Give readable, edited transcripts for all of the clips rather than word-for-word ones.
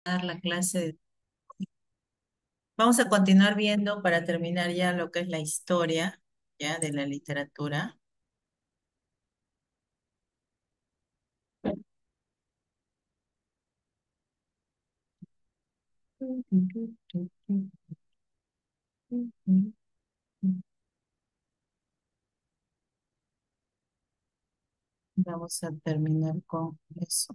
Dar la clase. Vamos a continuar viendo para terminar ya lo que es la historia ya de la literatura. Vamos a terminar con eso.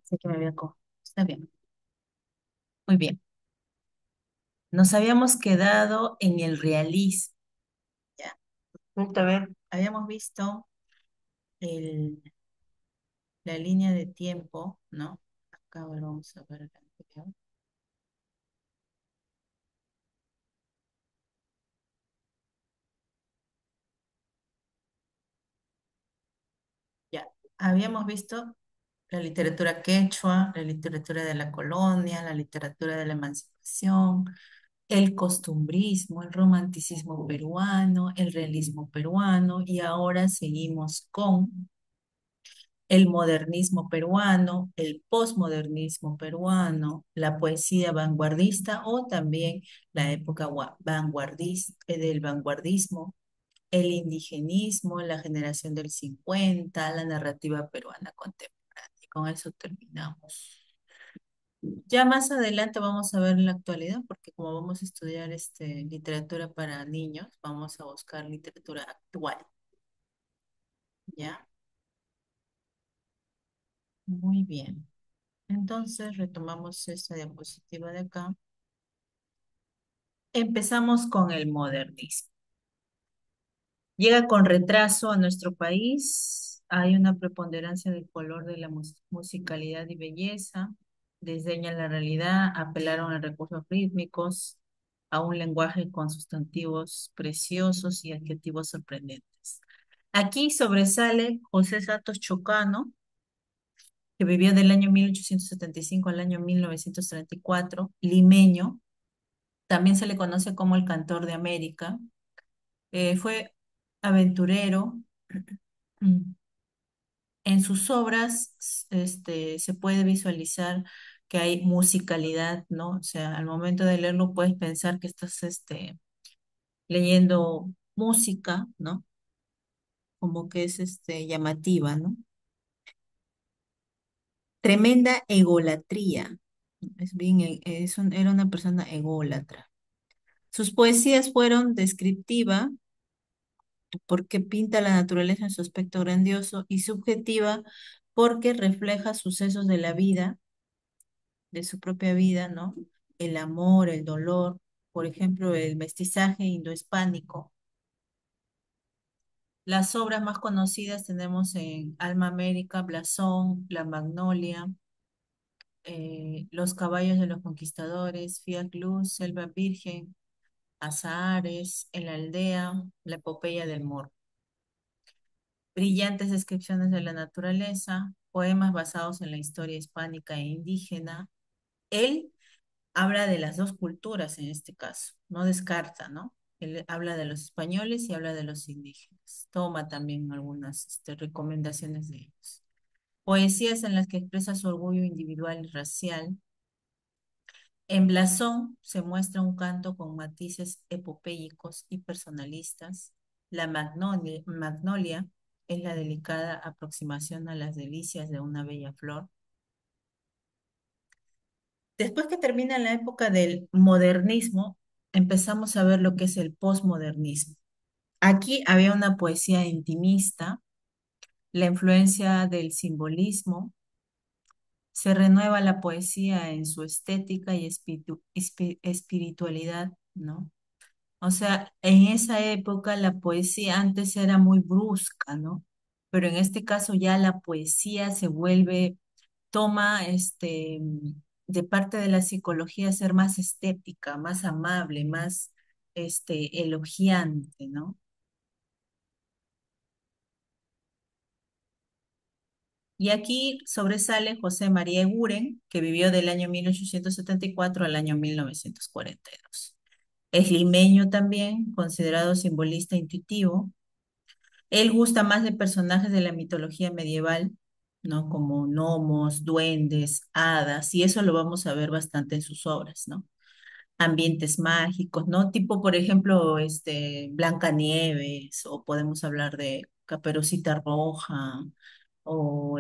Sé que me había Está bien, muy bien. Nos habíamos quedado en el realismo, ¿ya? A ver, habíamos visto el, la línea de tiempo, ¿no? Acá ahora vamos a ver el anterior. Ya, habíamos visto la literatura quechua, la literatura de la colonia, la literatura de la emancipación, el costumbrismo, el romanticismo peruano, el realismo peruano, y ahora seguimos con el modernismo peruano, el posmodernismo peruano, la poesía vanguardista o también la época vanguardista, del vanguardismo, el indigenismo, la generación del 50, la narrativa peruana contemporánea. Y con eso terminamos. Ya más adelante vamos a ver la actualidad, porque como vamos a estudiar literatura para niños, vamos a buscar literatura actual. ¿Ya? Muy bien. Entonces retomamos esta diapositiva de acá. Empezamos con el modernismo. Llega con retraso a nuestro país. Hay una preponderancia del color de la musicalidad y belleza. Desdeñan la realidad, apelaron a recursos rítmicos, a un lenguaje con sustantivos preciosos y adjetivos sorprendentes. Aquí sobresale José Santos Chocano, que vivió del año 1875 al año 1934, limeño. También se le conoce como el cantor de América. Fue aventurero. En sus obras, se puede visualizar que hay musicalidad, ¿no? O sea, al momento de leerlo puedes pensar que estás, leyendo música, ¿no? Como que es, llamativa, ¿no? Tremenda egolatría. Es bien, era una persona ególatra. Sus poesías fueron descriptiva porque pinta la naturaleza en su aspecto grandioso y subjetiva porque refleja sucesos de la vida, de su propia vida, ¿no? El amor, el dolor, por ejemplo, el mestizaje indohispánico. Las obras más conocidas tenemos en Alma América, Blasón, La Magnolia, Los caballos de los conquistadores, Fiat Luz, Selva Virgen, Azahares, En la aldea, La epopeya del Moro. Brillantes descripciones de la naturaleza, poemas basados en la historia hispánica e indígena. Él habla de las dos culturas en este caso, no descarta, ¿no? Él habla de los españoles y habla de los indígenas. Toma también algunas recomendaciones de ellos. Poesías en las que expresa su orgullo individual y racial. En Blasón se muestra un canto con matices epopélicos y personalistas. La magnolia es la delicada aproximación a las delicias de una bella flor. Después que termina la época del modernismo, empezamos a ver lo que es el posmodernismo. Aquí había una poesía intimista, la influencia del simbolismo, se renueva la poesía en su estética y espiritualidad, ¿no? O sea, en esa época la poesía antes era muy brusca, ¿no? Pero en este caso ya la poesía se vuelve, toma de parte de la psicología ser más estética, más amable, más elogiante, ¿no? Y aquí sobresale José María Eguren, que vivió del año 1874 al año 1942. Es limeño también, considerado simbolista intuitivo. Él gusta más de personajes de la mitología medieval, ¿no? Como gnomos, duendes, hadas, y eso lo vamos a ver bastante en sus obras, ¿no? Ambientes mágicos, ¿no? Tipo, por ejemplo, Blancanieves, o podemos hablar de Caperucita Roja, o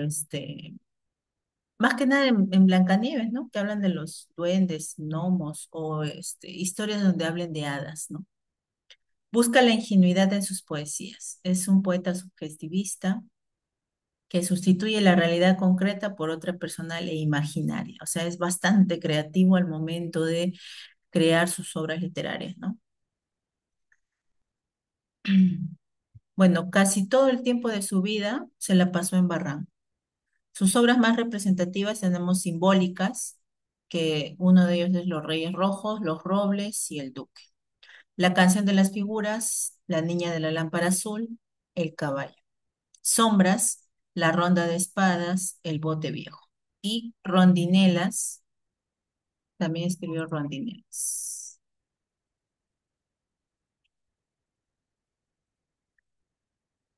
más que nada en Blancanieves, ¿no? Que hablan de los duendes, gnomos, o historias donde hablen de hadas, ¿no? Busca la ingenuidad en sus poesías. Es un poeta sugestivista que sustituye la realidad concreta por otra personal e imaginaria. O sea, es bastante creativo al momento de crear sus obras literarias, ¿no? Bueno, casi todo el tiempo de su vida se la pasó en Barranco. Sus obras más representativas tenemos simbólicas, que uno de ellos es Los Reyes Rojos, Los Robles y El Duque. La canción de las figuras, La Niña de la Lámpara Azul, El Caballo. Sombras, La Ronda de Espadas, El Bote Viejo. Y Rondinelas, también escribió Rondinelas.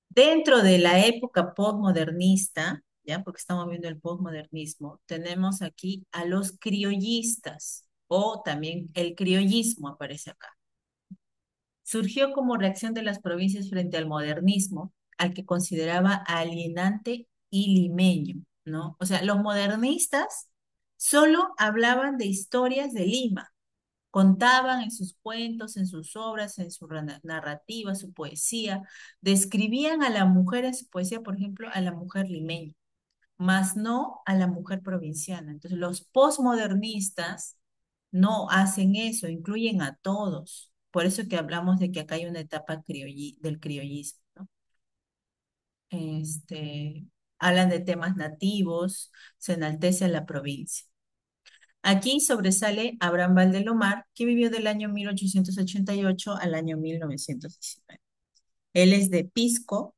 Dentro de la época postmodernista, ya porque estamos viendo el postmodernismo, tenemos aquí a los criollistas, o también el criollismo aparece acá. Surgió como reacción de las provincias frente al modernismo, al que consideraba alienante y limeño, ¿no? O sea, los modernistas solo hablaban de historias de Lima, contaban en sus cuentos, en sus obras, en su narrativa, su poesía, describían a la mujer en su poesía, por ejemplo, a la mujer limeña, más no a la mujer provinciana. Entonces, los posmodernistas no hacen eso, incluyen a todos. Por eso que hablamos de que acá hay una etapa del criollismo, ¿no? Este, hablan de temas nativos, se enaltece a la provincia. Aquí sobresale Abraham Valdelomar, que vivió del año 1888 al año 1919. Él es de Pisco,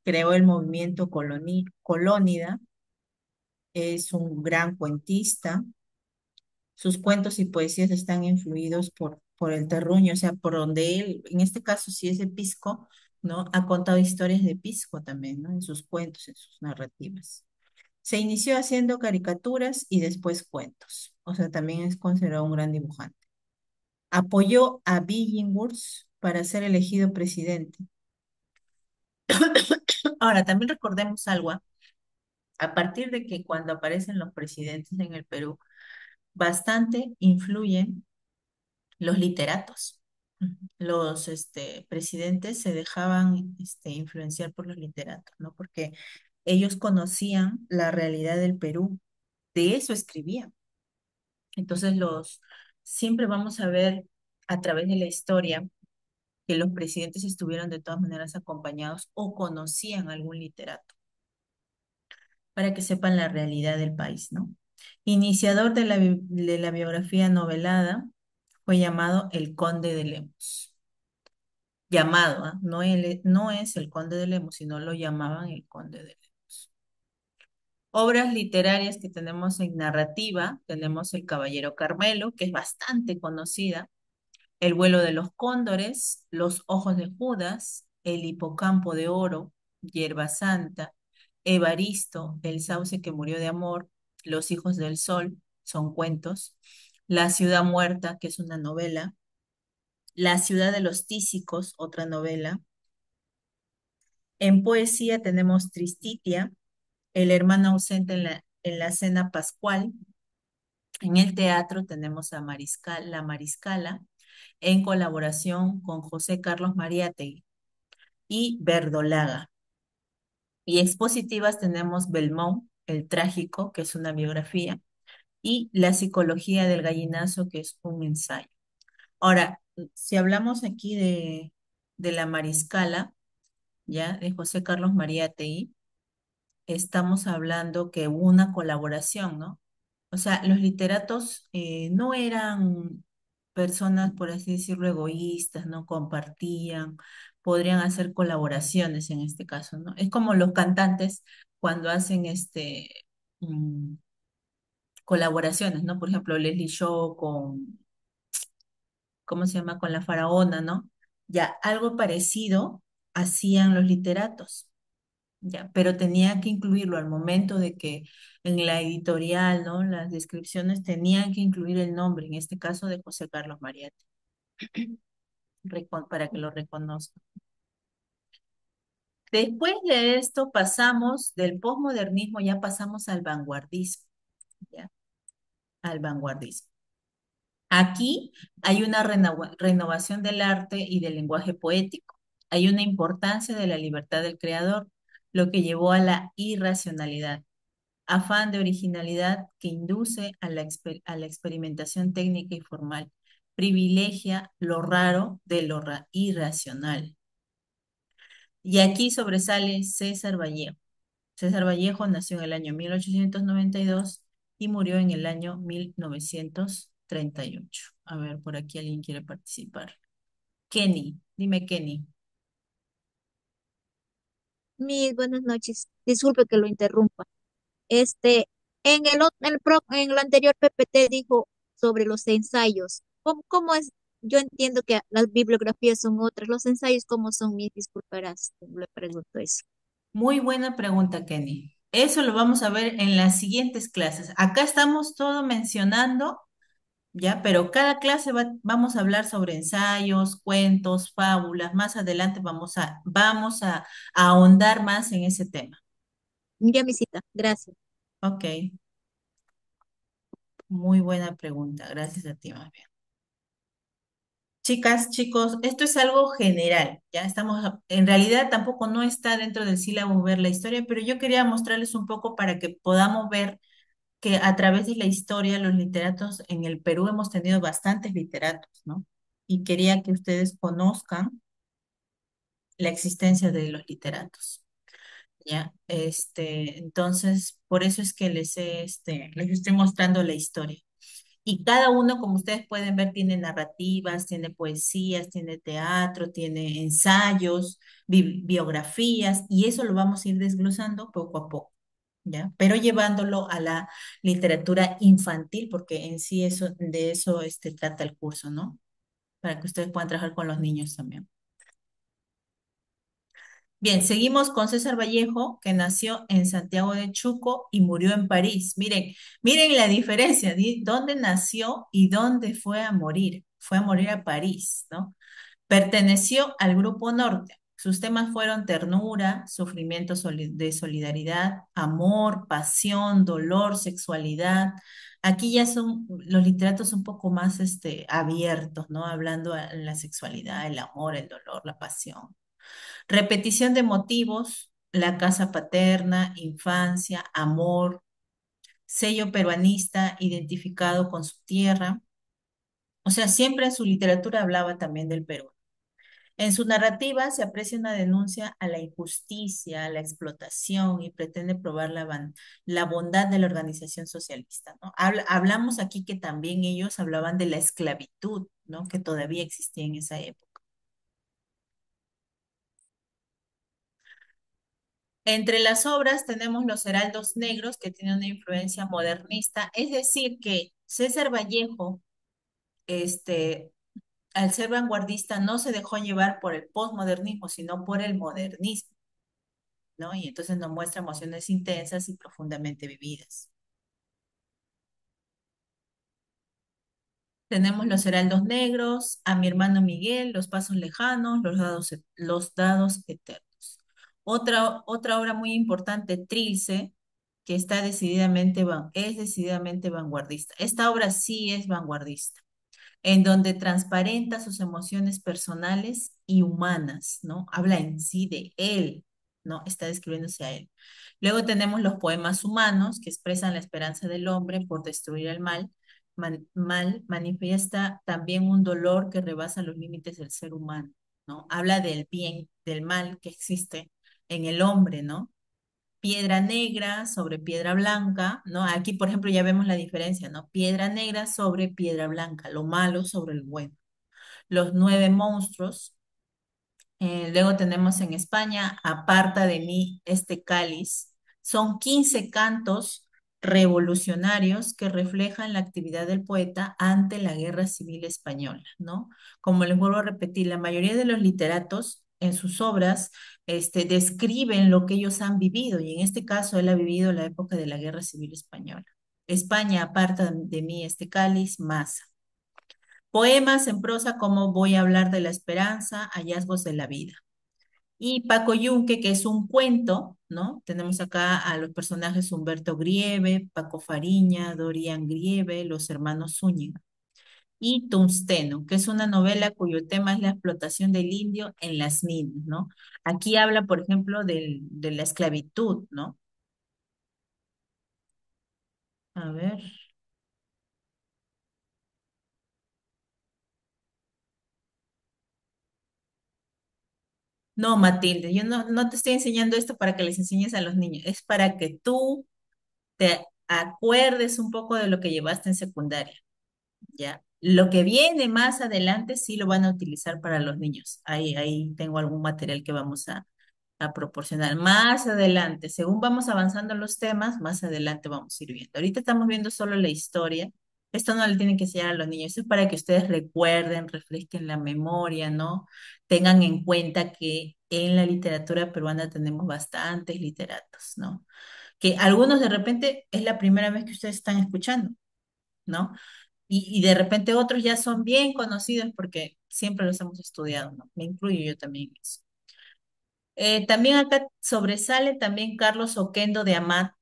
creó el movimiento colónida, es un gran cuentista. Sus cuentos y poesías están influidos por el terruño, o sea, por donde él, en este caso, si es de Pisco, ¿no? Ha contado historias de Pisco también, ¿no? En sus cuentos, en sus narrativas. Se inició haciendo caricaturas y después cuentos, o sea, también es considerado un gran dibujante. Apoyó a Billinghurst para ser elegido presidente. Ahora, también recordemos algo, ¿ah? A partir de que cuando aparecen los presidentes en el Perú, bastante influyen los literatos. Los presidentes se dejaban influenciar por los literatos, ¿no? Porque ellos conocían la realidad del Perú, de eso escribían. Entonces siempre vamos a ver a través de la historia que los presidentes estuvieron de todas maneras acompañados o conocían a algún literato para que sepan la realidad del país, ¿no? Iniciador de la biografía novelada, fue llamado el Conde de Lemos. Llamado, ¿ah? No, no es el Conde de Lemos, sino lo llamaban el Conde de Lemos. Obras literarias que tenemos en narrativa, tenemos El Caballero Carmelo, que es bastante conocida, El vuelo de los cóndores, Los ojos de Judas, El hipocampo de oro, Hierba Santa, Evaristo, El sauce que murió de amor, Los hijos del sol, son cuentos, La ciudad muerta, que es una novela, La ciudad de los tísicos, otra novela. En poesía tenemos Tristitia, El hermano ausente en la cena pascual. En el teatro tenemos a La Mariscala, en colaboración con José Carlos Mariátegui y Verdolaga. Y expositivas tenemos Belmont, El Trágico, que es una biografía, y La psicología del gallinazo, que es un ensayo. Ahora, si hablamos aquí de La Mariscala, ya, de José Carlos Mariátegui, estamos hablando que hubo una colaboración, ¿no? O O sea, los literatos no eran personas, por así decirlo, egoístas, ¿no? Compartían, podrían hacer colaboraciones en este caso, ¿no? Es como los cantantes cuando hacen mm, colaboraciones, ¿no? Por ejemplo, Leslie Shaw con, ¿cómo se llama? Con la Faraona, ¿no? Ya, algo parecido hacían los literatos. Ya, pero tenía que incluirlo al momento de que en la editorial, ¿no? Las descripciones tenían que incluir el nombre, en este caso de José Carlos Mariate, para que lo reconozcan. Después de esto pasamos del posmodernismo, ya pasamos al vanguardismo, ¿ya? Al vanguardismo. Aquí hay una renovación del arte y del lenguaje poético. Hay una importancia de la libertad del creador, lo que llevó a la irracionalidad. Afán de originalidad que induce a la experimentación técnica y formal, privilegia lo raro de lo irracional. Y aquí sobresale César Vallejo. César Vallejo nació en el año 1892 y murió en el año 1938. A ver, por aquí alguien quiere participar. Kenny, dime Kenny. Mis buenas noches. Disculpe que lo interrumpa. Este, en el anterior PPT dijo sobre los ensayos. ¿Cómo es? Yo entiendo que las bibliografías son otras. Los ensayos, ¿cómo son? Mis disculparás. Le pregunto eso. Muy buena pregunta, Kenny. Eso lo vamos a ver en las siguientes clases. Acá estamos todo mencionando, ¿ya? Pero cada clase vamos a hablar sobre ensayos, cuentos, fábulas. Más adelante vamos a ahondar más en ese tema. Ya, mi cita. Gracias. Ok, muy buena pregunta. Gracias a ti, más bien. Chicas, chicos, esto es algo general, ¿ya? En realidad tampoco no está dentro del sílabo ver la historia, pero yo quería mostrarles un poco para que podamos ver que a través de la historia los literatos en el Perú hemos tenido bastantes literatos, ¿no? Y quería que ustedes conozcan la existencia de los literatos, ¿ya? Entonces, por eso es que les estoy mostrando la historia. Y cada uno, como ustedes pueden ver, tiene narrativas, tiene poesías, tiene teatro, tiene ensayos, biografías, y eso lo vamos a ir desglosando poco a poco, ¿ya? Pero llevándolo a la literatura infantil, porque en sí de eso trata el curso, ¿no? Para que ustedes puedan trabajar con los niños también. Bien, seguimos con César Vallejo, que nació en Santiago de Chuco y murió en París. Miren la diferencia, dónde nació y dónde fue a morir. Fue a morir a París, ¿no? Perteneció al Grupo Norte. Sus temas fueron ternura, sufrimiento de solidaridad, amor, pasión, dolor, sexualidad. Aquí ya son los literatos un poco más abiertos, ¿no? Hablando de la sexualidad, el amor, el dolor, la pasión. Repetición de motivos, la casa paterna, infancia, amor, sello peruanista identificado con su tierra. O sea, siempre en su literatura hablaba también del Perú. En su narrativa se aprecia una denuncia a la injusticia, a la explotación y pretende probar la bondad de la organización socialista, ¿no? Hablamos aquí que también ellos hablaban de la esclavitud, ¿no? Que todavía existía en esa época. Entre las obras tenemos Los Heraldos Negros, que tiene una influencia modernista, es decir, que César Vallejo, este, al ser vanguardista, no se dejó llevar por el posmodernismo, sino por el modernismo, ¿no? Y entonces nos muestra emociones intensas y profundamente vividas. Tenemos Los Heraldos Negros, A mi hermano Miguel, Los Pasos Lejanos, Los Dados Eternos. Otra obra muy importante, Trilce, que es decididamente vanguardista. Esta obra sí es vanguardista, en donde transparenta sus emociones personales y humanas, ¿no? Habla en sí de él, ¿no? Está describiéndose a él. Luego tenemos los poemas humanos, que expresan la esperanza del hombre por destruir el mal. Mal manifiesta también un dolor que rebasa los límites del ser humano, ¿no? Habla del bien, del mal que existe en el hombre, ¿no? piedra negra sobre piedra blanca, ¿no? Aquí, por ejemplo, ya vemos la diferencia, ¿no? Piedra negra sobre piedra blanca, lo malo sobre el bueno. Los nueve monstruos. Luego tenemos en España, Aparta de mí este cáliz. Son 15 cantos revolucionarios que reflejan la actividad del poeta ante la Guerra Civil Española, ¿no? Como les vuelvo a repetir, la mayoría de los literatos en sus obras describen lo que ellos han vivido, y en este caso él ha vivido la época de la Guerra Civil Española. España, aparta de mí este cáliz, Maza. Poemas en prosa como Voy a hablar de la esperanza, hallazgos de la vida. Y Paco Yunque, que es un cuento, ¿no? Tenemos acá a los personajes Humberto Grieve, Paco Fariña, Dorian Grieve, los hermanos Zúñiga. Y Tungsteno, que es una novela cuyo tema es la explotación del indio en las minas, ¿no? Aquí habla, por ejemplo, de la esclavitud, ¿no? A ver. No, Matilde, yo no te estoy enseñando esto para que les enseñes a los niños, es para que tú te acuerdes un poco de lo que llevaste en secundaria. ¿Ya? Lo que viene más adelante sí lo van a utilizar para los niños. Ahí tengo algún material que vamos a proporcionar. Más adelante, según vamos avanzando en los temas, más adelante vamos a ir viendo. Ahorita estamos viendo solo la historia. Esto no le tienen que enseñar a los niños, esto es para que ustedes recuerden, refresquen la memoria, ¿no? Tengan en cuenta que en la literatura peruana tenemos bastantes literatos, ¿no? Que algunos de repente es la primera vez que ustedes están escuchando, ¿no? Y de repente otros ya son bien conocidos porque siempre los hemos estudiado, ¿no? Me incluyo yo también en eso. También acá sobresale también Carlos Oquendo de Amat,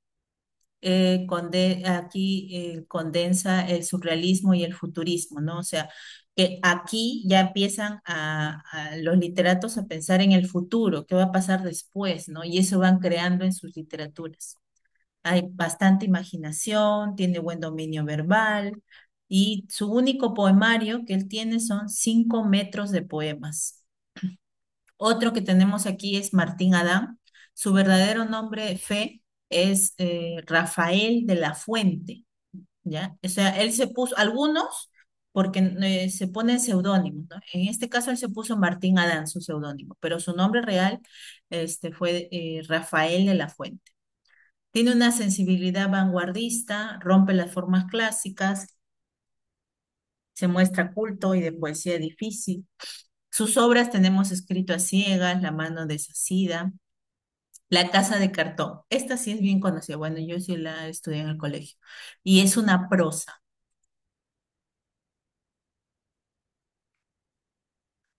aquí condensa el surrealismo y el futurismo, ¿no? O sea, que aquí ya empiezan a los literatos a pensar en el futuro, qué va a pasar después, ¿no? Y eso van creando en sus literaturas. Hay bastante imaginación, tiene buen dominio verbal y su único poemario que él tiene son 5 metros de poemas. Otro que tenemos aquí es Martín Adán. Su verdadero nombre, Fe, es Rafael de la Fuente, ¿ya? O sea, él se puso, algunos, porque se ponen seudónimos, ¿no? En este caso él se puso Martín Adán, su seudónimo, pero su nombre real fue Rafael de la Fuente. Tiene una sensibilidad vanguardista, rompe las formas clásicas, se muestra culto y de poesía difícil. Sus obras tenemos escrito a ciegas, La mano deshacida, La casa de cartón. Esta sí es bien conocida, bueno, yo sí la estudié en el colegio. Y es una prosa.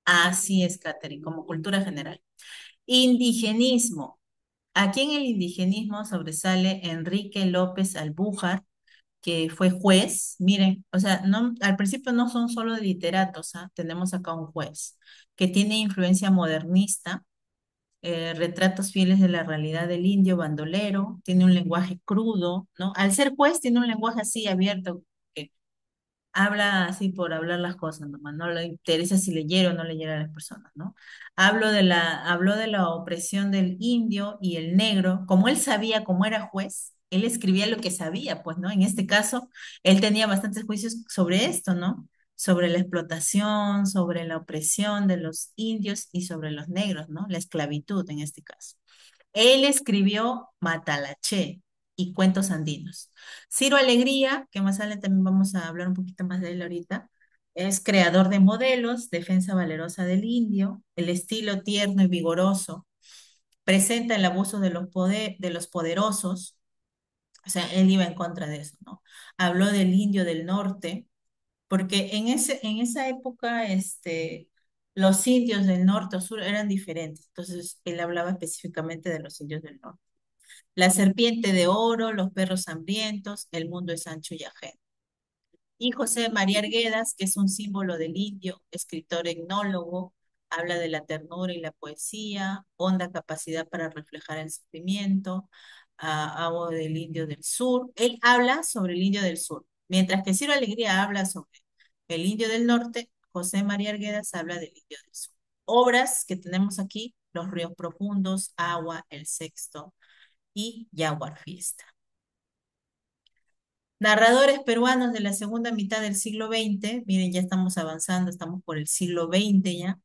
Así es, Catherine, como cultura general. Indigenismo. Aquí en el indigenismo sobresale Enrique López Albújar, que fue juez. Miren, o sea, no, al principio no son solo de literatos, ¿ah? Tenemos acá un juez que tiene influencia modernista, retratos fieles de la realidad del indio bandolero, tiene un lenguaje crudo, ¿no? Al ser juez tiene un lenguaje así abierto, que habla así por hablar las cosas nomás, no le interesa si leyera o no leyera a las personas, ¿no? Habló de la opresión del indio y el negro, como él sabía, como era juez, él escribía lo que sabía, pues, ¿no? En este caso, él tenía bastantes juicios sobre esto, ¿no? Sobre la explotación, sobre la opresión de los indios y sobre los negros, ¿no? La esclavitud en este caso. Él escribió Matalaché y Cuentos Andinos. Ciro Alegría, que más adelante también vamos a hablar un poquito más de él ahorita, es creador de modelos, defensa valerosa del indio, el estilo tierno y vigoroso, presenta el abuso de los poderosos, o sea, él iba en contra de eso, ¿no? Habló del indio del norte, porque en esa época, los indios del norte o sur eran diferentes, entonces él hablaba específicamente de los indios del norte. La serpiente de oro, los perros hambrientos, el mundo es ancho y ajeno. Y José María Arguedas, que es un símbolo del indio, escritor etnólogo, habla de la ternura y la poesía, honda capacidad para reflejar el sentimiento, habla del indio del sur. Él habla sobre el indio del sur, mientras que Ciro Alegría habla sobre el indio del norte, José María Arguedas habla del indio del sur. Obras que tenemos aquí, Los ríos profundos, Agua, El sexto, y Jaguar Fiesta. Narradores peruanos de la segunda mitad del siglo XX, miren, ya estamos avanzando, estamos por el siglo XX ya,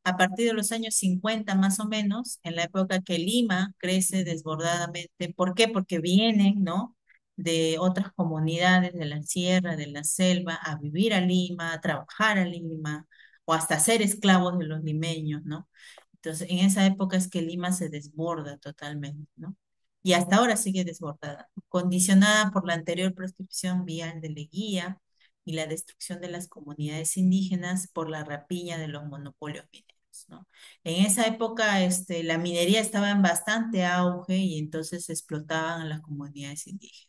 a partir de los años 50 más o menos, en la época que Lima crece desbordadamente. ¿Por qué? Porque vienen, ¿no? De otras comunidades de la sierra, de la selva, a vivir a Lima, a trabajar a Lima, o hasta ser esclavos de los limeños, ¿no? Entonces, en esa época es que Lima se desborda totalmente, ¿no? Y hasta ahora sigue desbordada, condicionada por la anterior proscripción vial de Leguía y la destrucción de las comunidades indígenas por la rapiña de los monopolios mineros, ¿no? En esa época, la minería estaba en bastante auge y entonces explotaban a las comunidades indígenas.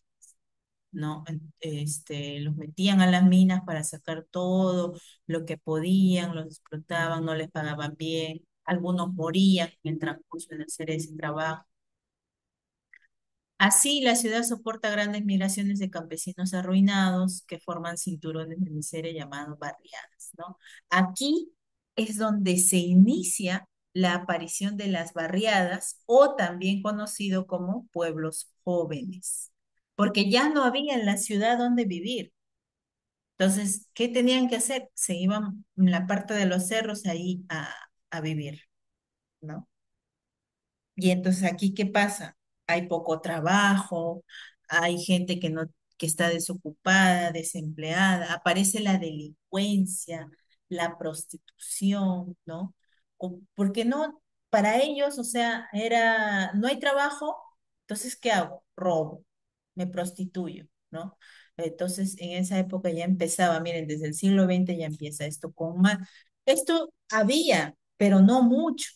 ¿No? Los metían a las minas para sacar todo lo que podían, los explotaban, no les pagaban bien, algunos morían en el transcurso de hacer ese trabajo. Así, la ciudad soporta grandes migraciones de campesinos arruinados que forman cinturones de miseria llamados barriadas, ¿no? Aquí es donde se inicia la aparición de las barriadas o también conocido como pueblos jóvenes, porque ya no había en la ciudad donde vivir. Entonces, ¿qué tenían que hacer? Se iban en la parte de los cerros ahí a vivir, ¿no? Y entonces aquí, ¿qué pasa? Hay poco trabajo, hay gente que está desocupada, desempleada, aparece la delincuencia, la prostitución, ¿no? Porque no, para ellos, o sea, no hay trabajo, entonces, ¿qué hago? Robo, me prostituyo, ¿no? Entonces, en esa época ya empezaba, miren, desde el siglo XX ya empieza esto con más. Esto había, pero no mucho.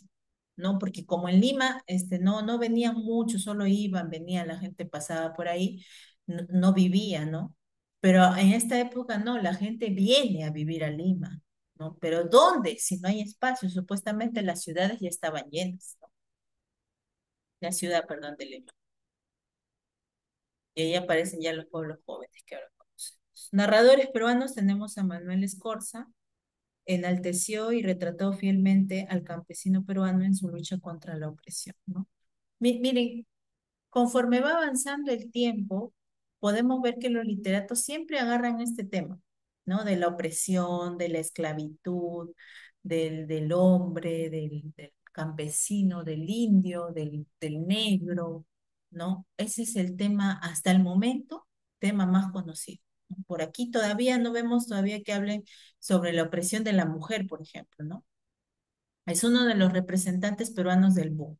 ¿No? Porque como en Lima, no venían muchos, solo iban, venían, la gente pasaba por ahí, no vivía, ¿no? Pero en esta época no, la gente viene a vivir a Lima, ¿no? Pero ¿dónde? Si no hay espacio, supuestamente las ciudades ya estaban llenas, ¿no? La ciudad, perdón, de Lima. Y ahí aparecen ya los pueblos jóvenes que ahora conocemos. Narradores peruanos tenemos a Manuel Escorza, enalteció y retrató fielmente al campesino peruano en su lucha contra la opresión, ¿no? Miren, conforme va avanzando el tiempo, podemos ver que los literatos siempre agarran este tema, ¿no? De la opresión, de la esclavitud, del hombre, del campesino, del indio, del negro, ¿no? Ese es el tema hasta el momento, tema más conocido. Por aquí todavía no vemos todavía que hablen sobre la opresión de la mujer, por ejemplo, ¿no? Es uno de los representantes peruanos del boom.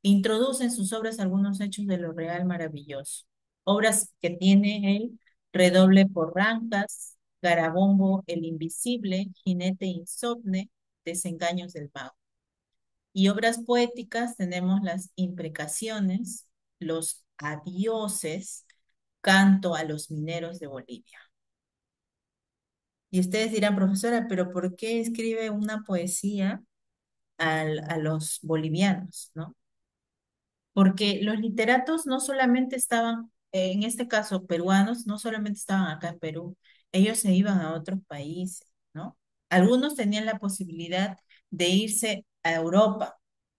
Introduce en sus obras algunos hechos de lo real maravilloso. Obras que tiene él, Redoble por Rancas, Garabombo el Invisible, Jinete Insomne, Desengaños del Mago. Y obras poéticas tenemos las Imprecaciones, Los Adioses, Canto a los Mineros de Bolivia. Y ustedes dirán, profesora, pero ¿por qué escribe una poesía a los bolivianos, ¿no? Porque los literatos no solamente estaban, en este caso peruanos, no solamente estaban acá en Perú, ellos se iban a otros países, ¿no? Algunos tenían la posibilidad de irse a Europa,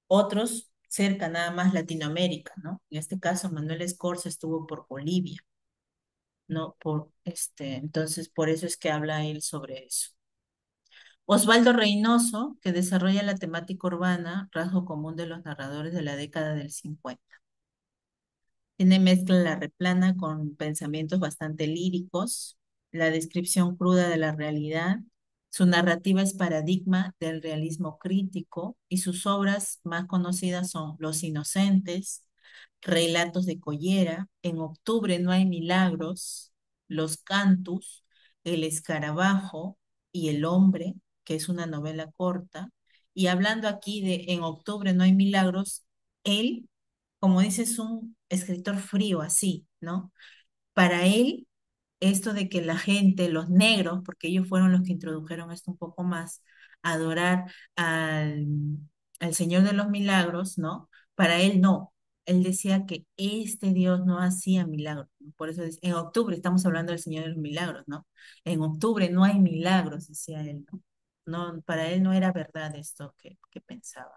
otros cerca nada más Latinoamérica, ¿no? En este caso Manuel Escorza estuvo por Bolivia, ¿no? Entonces por eso es que habla él sobre eso. Osvaldo Reynoso, que desarrolla la temática urbana, rasgo común de los narradores de la década del 50. Tiene mezcla la replana con pensamientos bastante líricos, la descripción cruda de la realidad. Su narrativa es paradigma del realismo crítico y sus obras más conocidas son Los Inocentes, Relatos de Collera, En octubre no hay milagros, Los Cantus, El Escarabajo y El Hombre, que es una novela corta. Y hablando aquí de En octubre no hay milagros, él, como dice, es un escritor frío, así, ¿no? Para él, esto de que la gente, los negros, porque ellos fueron los que introdujeron esto un poco más, adorar al, al Señor de los Milagros, ¿no? Para él no. Él decía que este Dios no hacía milagros, ¿no? Por eso en octubre estamos hablando del Señor de los Milagros, ¿no? En octubre no hay milagros, decía él, ¿no? No, para él no era verdad esto que pensaba.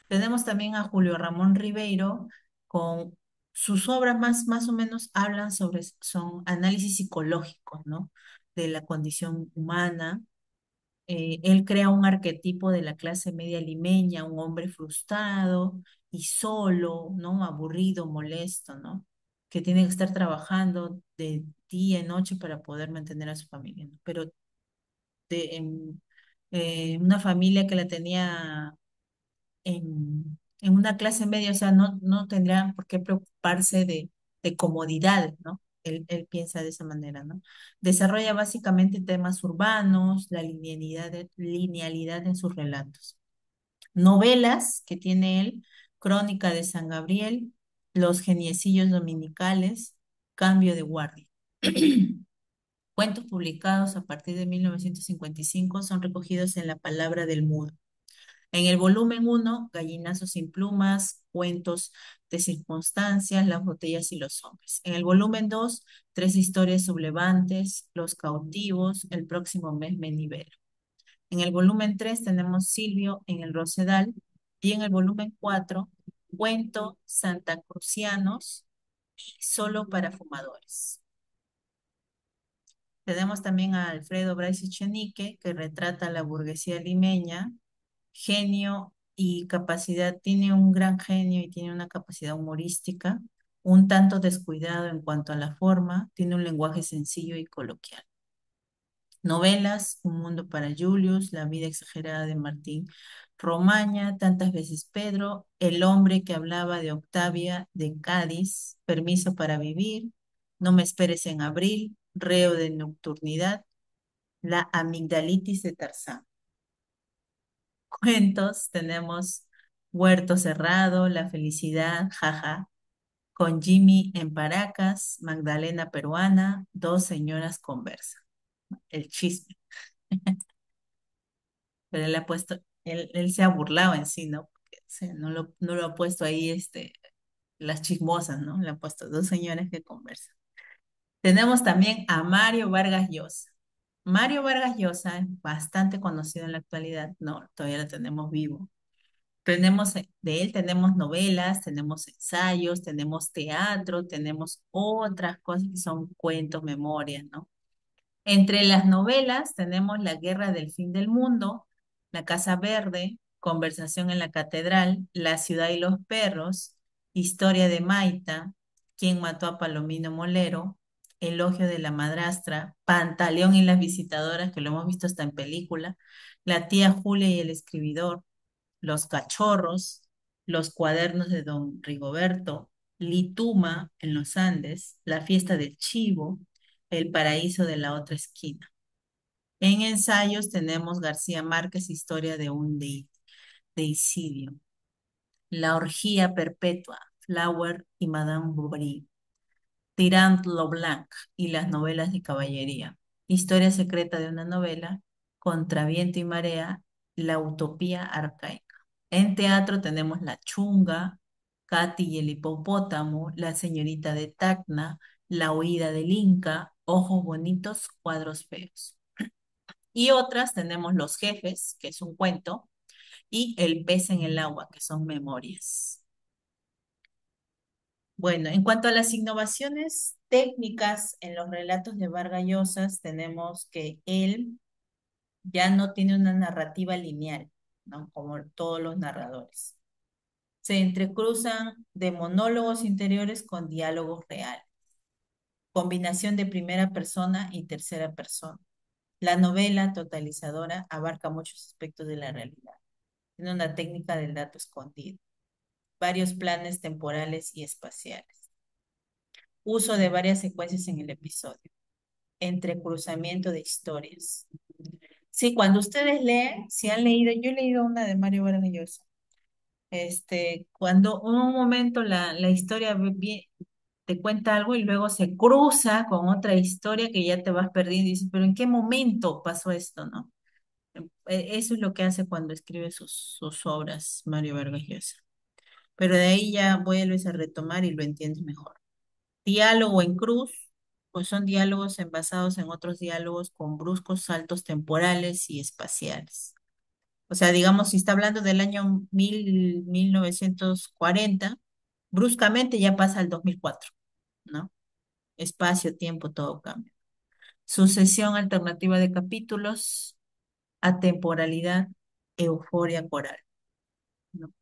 Tenemos también a Julio Ramón Ribeiro con sus obras más o menos hablan sobre, son análisis psicológicos, ¿no? De la condición humana. Él crea un arquetipo de la clase media limeña, un hombre frustrado y solo, ¿no? Aburrido, molesto, ¿no? Que tiene que estar trabajando de día y noche para poder mantener a su familia, ¿no? Pero una familia que la tenía en una clase media, o sea, no tendrían por qué preocuparse de comodidades, ¿no? Él piensa de esa manera, ¿no? Desarrolla básicamente temas urbanos, la linealidad en sus relatos. Novelas que tiene él, Crónica de San Gabriel, Los Geniecillos Dominicales, Cambio de Guardia. Cuentos publicados a partir de 1955 son recogidos en La Palabra del Mudo. En el volumen uno, Gallinazos sin plumas, Cuentos de circunstancias, Las botellas y los hombres. En el volumen 2, Tres historias sublevantes, Los cautivos, El próximo mes me nivelo. En el volumen 3 tenemos Silvio en el Rosedal y en el volumen 4, Cuento Santacrucianos y Solo para fumadores. Tenemos también a Alfredo Bryce Echenique, que retrata la burguesía limeña, genio y capacidad, tiene un gran genio y tiene una capacidad humorística, un tanto descuidado en cuanto a la forma, tiene un lenguaje sencillo y coloquial. Novelas, Un mundo para Julius, La vida exagerada de Martín Romaña, Tantas veces Pedro, El hombre que hablaba de Octavia de Cádiz, Permiso para vivir, No me esperes en abril, Reo de nocturnidad, La amigdalitis de Tarzán. Cuentos tenemos Huerto Cerrado, La felicidad, jaja, con Jimmy en Paracas, Magdalena peruana, Dos señoras conversan. El chisme. Pero él ha puesto, él se ha burlado en sí, ¿no? Porque, o sea, no lo ha puesto ahí las chismosas, ¿no? Le ha puesto dos señoras que conversan. Tenemos también a Mario Vargas Llosa. Mario Vargas Llosa es bastante conocido en la actualidad, no, todavía lo tenemos vivo. Tenemos, de él tenemos novelas, tenemos ensayos, tenemos teatro, tenemos otras cosas que son cuentos, memorias, ¿no? Entre las novelas tenemos La Guerra del Fin del Mundo, La Casa Verde, Conversación en la Catedral, La Ciudad y los Perros, Historia de Maita, Quién mató a Palomino Molero, Elogio de la Madrastra, Pantaleón y las Visitadoras, que lo hemos visto hasta en película, La Tía Julia y el Escribidor, Los Cachorros, Los Cuadernos de Don Rigoberto, Lituma en los Andes, La Fiesta del Chivo, El Paraíso de la Otra Esquina. En ensayos tenemos García Márquez, Historia de un deicidio, La Orgía Perpetua, Flower y Madame Bovary, Tirant Blanc y las novelas de caballería, Historia secreta de una novela, Contra viento y marea, La utopía arcaica. En teatro tenemos La Chunga, Katy y el hipopótamo, La señorita de Tacna, La huida del Inca, Ojos bonitos, cuadros feos. Y otras tenemos Los jefes, que es un cuento, y El pez en el agua, que son memorias. Bueno, en cuanto a las innovaciones técnicas en los relatos de Vargas Llosa, tenemos que él ya no tiene una narrativa lineal, ¿no? Como todos los narradores. Se entrecruzan de monólogos interiores con diálogos reales, combinación de primera persona y tercera persona. La novela totalizadora abarca muchos aspectos de la realidad. Tiene una técnica del dato escondido, varios planes temporales y espaciales, uso de varias secuencias en el episodio, entrecruzamiento de historias. Sí, cuando ustedes leen, si han leído, yo he leído una de Mario Vargas Llosa, cuando en un momento la historia te cuenta algo y luego se cruza con otra historia que ya te vas perdiendo y dices, pero ¿en qué momento pasó esto, no? Eso es lo que hace cuando escribe sus obras Mario Vargas Llosa. Pero de ahí ya vuelves a retomar y lo entiendes mejor. Diálogo en cruz, pues son diálogos basados en otros diálogos con bruscos saltos temporales y espaciales. O sea, digamos, si está hablando del año 1940, Bruscamente ya pasa al 2004, ¿no? Espacio, tiempo, todo cambia. Sucesión alternativa de capítulos, atemporalidad, euforia coral, ¿no?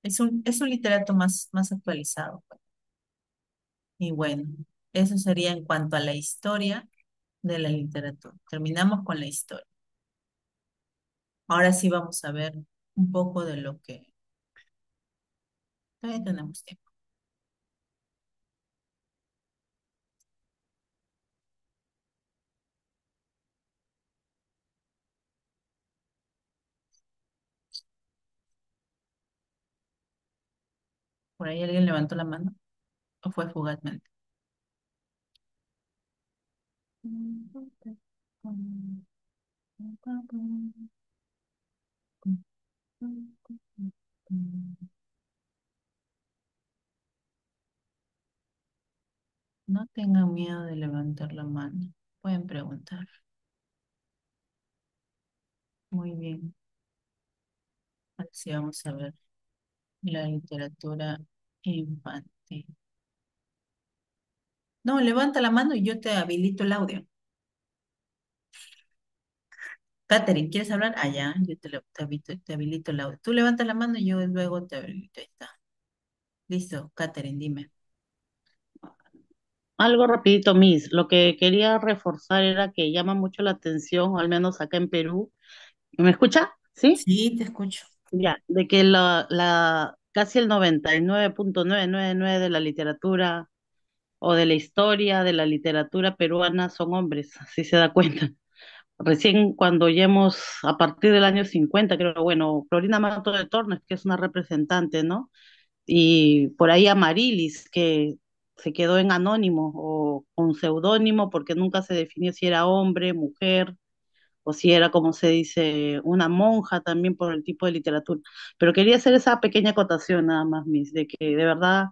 Es un literato más actualizado, pues. Y bueno, eso sería en cuanto a la historia de la literatura. Terminamos con la historia. Ahora sí vamos a ver un poco de lo que todavía tenemos tiempo. ¿Por ahí alguien levantó la mano o fue fugazmente? No tengan miedo de levantar la mano. Pueden preguntar. Muy bien. Ahora sí vamos a ver la literatura infantil. No, levanta la mano y yo te habilito el audio. Catherine, ¿quieres hablar? Allá, yo te habilito el audio. Tú levanta la mano y yo luego te habilito. Ahí está. Listo, Catherine, dime. Algo rapidito, Miss. Lo que quería reforzar era que llama mucho la atención, o al menos acá en Perú. ¿Me escucha? ¿Sí? Sí, te escucho. Ya, de que casi el 99,999 de la literatura o de la historia de la literatura peruana son hombres, si se da cuenta. Recién cuando oímos a partir del año 50, creo, bueno, Florina Mato de Tormes, que es una representante, ¿no? Y por ahí Amarilis, que se quedó en anónimo o con seudónimo porque nunca se definió si era hombre, mujer o si era, como se dice, una monja también por el tipo de literatura. Pero quería hacer esa pequeña acotación nada más, Miss, de que de verdad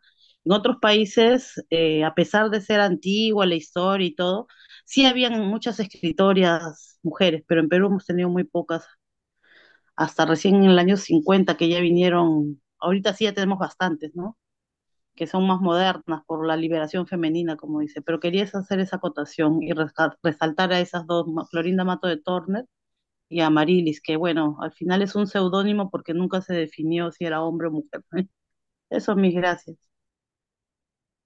en otros países, a pesar de ser antigua la historia y todo, sí habían muchas escritoras mujeres, pero en Perú hemos tenido muy pocas, hasta recién en el año 50 que ya vinieron, ahorita sí ya tenemos bastantes, ¿no? Que son más modernas por la liberación femenina, como dice, pero querías hacer esa acotación y resaltar a esas dos, Florinda Mato de Torner y a Marilis, que bueno, al final es un seudónimo porque nunca se definió si era hombre o mujer. Eso, mis gracias.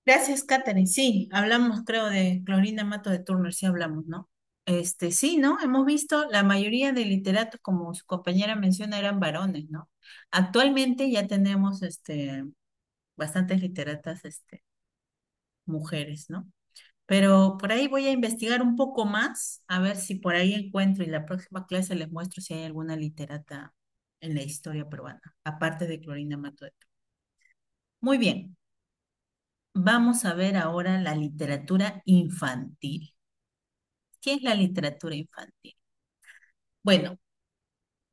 Gracias, Catherine. Sí, hablamos, creo, de Clorinda Mato de Turner, sí hablamos, ¿no? Sí, ¿no? Hemos visto la mayoría de literatos, como su compañera menciona, eran varones, ¿no? Actualmente ya tenemos, bastantes literatas, mujeres, ¿no? Pero por ahí voy a investigar un poco más, a ver si por ahí encuentro y la próxima clase les muestro si hay alguna literata en la historia peruana, aparte de Clorinda Mato de Turner. Muy bien, vamos a ver ahora la literatura infantil. ¿Qué es la literatura infantil? Bueno,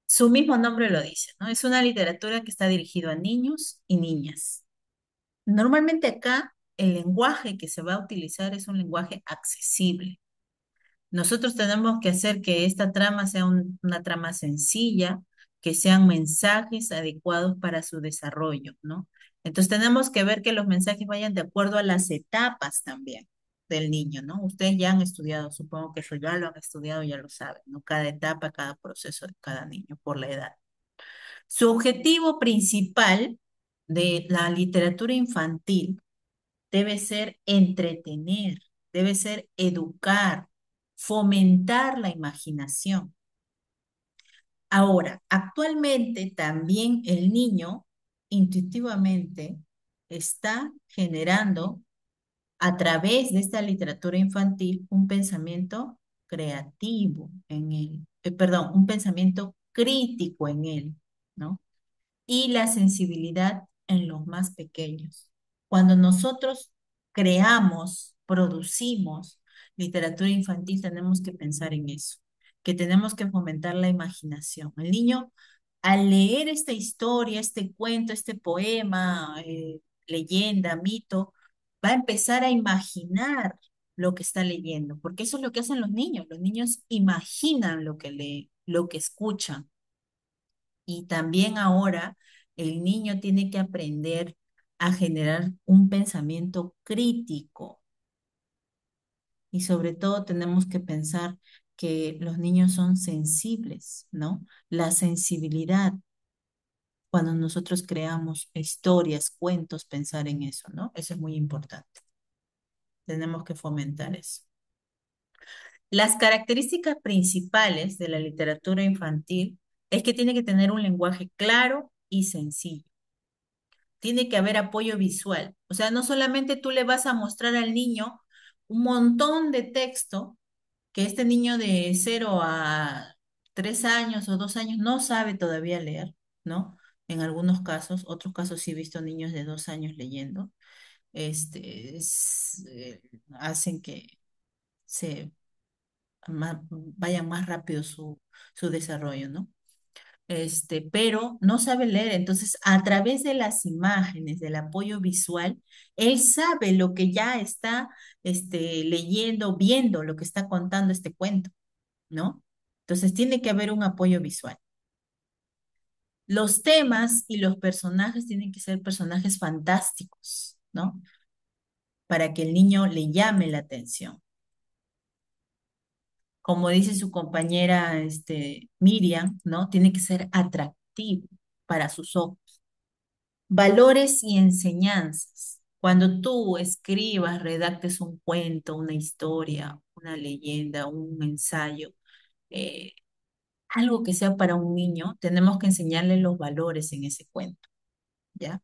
su mismo nombre lo dice, ¿no? Es una literatura que está dirigida a niños y niñas. Normalmente acá el lenguaje que se va a utilizar es un lenguaje accesible. Nosotros tenemos que hacer que esta trama sea una trama sencilla, que sean mensajes adecuados para su desarrollo, ¿no? Entonces tenemos que ver que los mensajes vayan de acuerdo a las etapas también del niño, ¿no? Ustedes ya han estudiado, supongo que eso ya lo han estudiado, ya lo saben, ¿no? Cada etapa, cada proceso de cada niño por la edad. Su objetivo principal de la literatura infantil debe ser entretener, debe ser educar, fomentar la imaginación. Ahora, actualmente también el niño intuitivamente está generando a través de esta literatura infantil un pensamiento creativo en él, perdón, un pensamiento crítico en él, ¿no? Y la sensibilidad en los más pequeños. Cuando nosotros creamos, producimos literatura infantil, tenemos que pensar en eso, que tenemos que fomentar la imaginación. El niño, al leer esta historia, este cuento, este poema, leyenda, mito, va a empezar a imaginar lo que está leyendo, porque eso es lo que hacen los niños. Los niños imaginan lo que leen, lo que escuchan. Y también ahora el niño tiene que aprender. a generar un pensamiento crítico. Y sobre todo tenemos que pensar que los niños son sensibles, ¿no? La sensibilidad, cuando nosotros creamos historias, cuentos, pensar en eso, ¿no? Eso es muy importante. Tenemos que fomentar eso. Las características principales de la literatura infantil es que tiene que tener un lenguaje claro y sencillo. Tiene que haber apoyo visual. O sea, no solamente tú le vas a mostrar al niño un montón de texto que este niño de 0 a 3 años o 2 años no sabe todavía leer, ¿no? En algunos casos, otros casos sí he visto niños de 2 años leyendo, hacen que se vaya más rápido su desarrollo, ¿no? Pero no sabe leer. Entonces, a través de las imágenes, del apoyo visual, él sabe lo que ya está, leyendo, viendo lo que está contando este cuento, ¿no? Entonces, tiene que haber un apoyo visual. Los temas y los personajes tienen que ser personajes fantásticos, ¿no? Para que el niño le llame la atención. Como dice su compañera, Miriam, ¿no? Tiene que ser atractivo para sus ojos. Valores y enseñanzas. Cuando tú escribas, redactes un cuento, una historia, una leyenda, un ensayo, eh, algo que sea para un niño, tenemos que enseñarle los valores en ese cuento, ¿ya?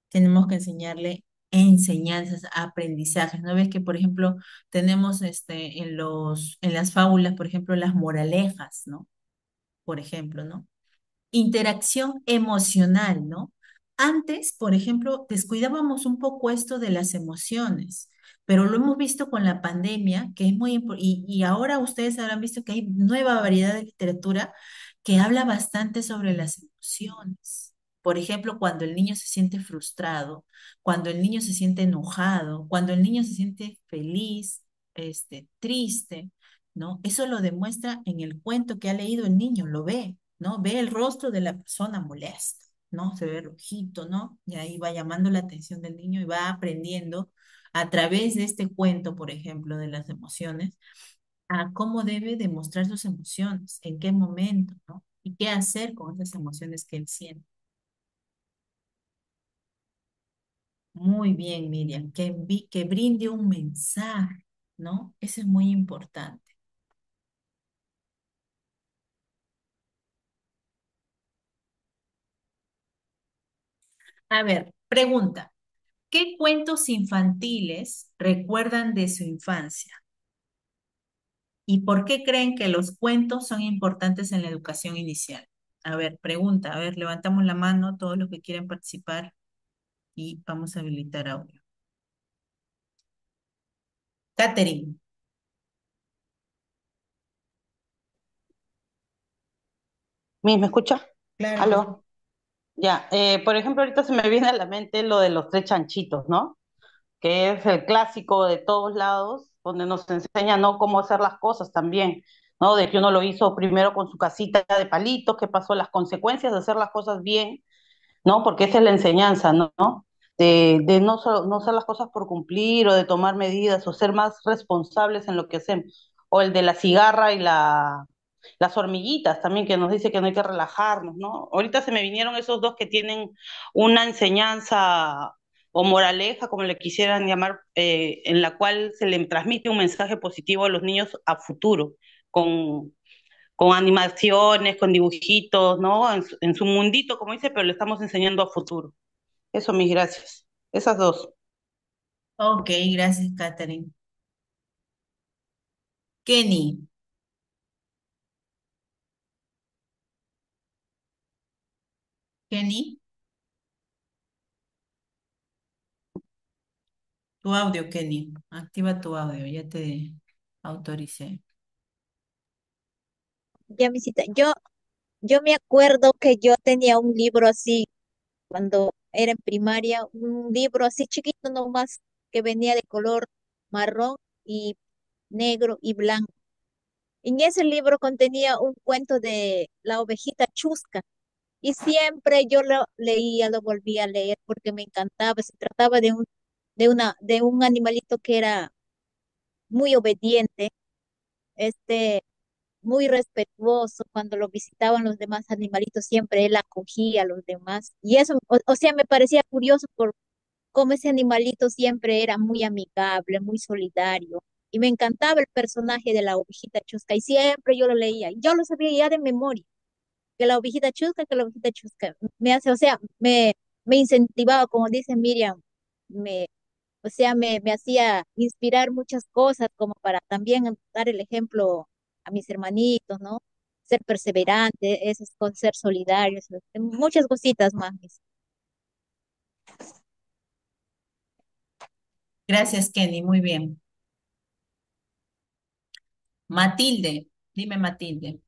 Tenemos que enseñarle enseñanzas, aprendizajes. ¿No ves que, por ejemplo, tenemos en las fábulas, por ejemplo, las moralejas, ¿no? Por ejemplo, ¿no? Interacción emocional, ¿no? Antes, por ejemplo, descuidábamos un poco esto de las emociones, pero lo hemos visto con la pandemia, que es muy importante, y ahora ustedes habrán visto que hay nueva variedad de literatura que habla bastante sobre las emociones. Por ejemplo, cuando el niño se siente frustrado, cuando el niño se siente enojado, cuando el niño se siente feliz, triste, ¿no? Eso lo demuestra en el cuento que ha leído el niño, lo ve, ¿no? Ve el rostro de la persona molesta, ¿no? Se ve rojito, ¿no? Y ahí va llamando la atención del niño y va aprendiendo a través de este cuento, por ejemplo, de las emociones, a cómo debe demostrar sus emociones, en qué momento, ¿no? Y qué hacer con esas emociones que él siente. Muy bien, Miriam, que brinde un mensaje, ¿no? Eso es muy importante. A ver, pregunta. ¿Qué cuentos infantiles recuerdan de su infancia? ¿Y por qué creen que los cuentos son importantes en la educación inicial? A ver, pregunta, a ver, levantamos la mano todos los que quieren participar y vamos a habilitar audio. Catherine, ¿Me escucha? claro que sí. ¿Aló? Ya, por ejemplo, ahorita se me viene a la mente lo de los tres chanchitos, ¿no? Que es el clásico de todos lados, donde nos enseña, ¿no? Cómo hacer las cosas también, ¿no? De que uno lo hizo primero con su casita de palitos, que pasó las consecuencias de hacer las cosas bien, ¿no? Porque esa es la enseñanza, ¿no? De no, no hacer las cosas por cumplir o de tomar medidas o ser más responsables en lo que hacemos. O el de la cigarra y las hormiguitas también, que nos dice que no hay que relajarnos, ¿no? Ahorita se me vinieron esos dos que tienen una enseñanza o moraleja, como le quisieran llamar, en la cual se le transmite un mensaje positivo a los niños a futuro, con con animaciones, con dibujitos, ¿no? En su mundito, como dice, pero le estamos enseñando a futuro. Eso, mis gracias. Esas dos. Ok, gracias, Catherine. Kenny, Kenny, tu audio, Kenny. Activa tu audio, ya te autoricé. Ya, visita. Yo me acuerdo que yo tenía un libro así cuando era en primaria, un libro así chiquito nomás que venía de color marrón y negro y blanco. En ese libro contenía un cuento de la ovejita Chusca. Y siempre yo lo leía, lo volvía a leer porque me encantaba. Se trataba de un animalito que era muy obediente, este, muy respetuoso. Cuando lo visitaban los demás animalitos, siempre él acogía a los demás. Y eso, o sea, me parecía curioso por cómo ese animalito siempre era muy amigable, muy solidario. Y me encantaba el personaje de la ovejita Chusca y siempre yo lo leía. Y yo lo sabía ya de memoria, que la ovejita Chusca me hace, o sea, me incentivaba, como dice Miriam, me, o sea, me hacía inspirar muchas cosas como para también dar el ejemplo a mis hermanitos, ¿no? Ser perseverante, esas cosas, ser solidarios, muchas cositas más. Gracias, Kenny, muy bien. Matilde, dime Matilde.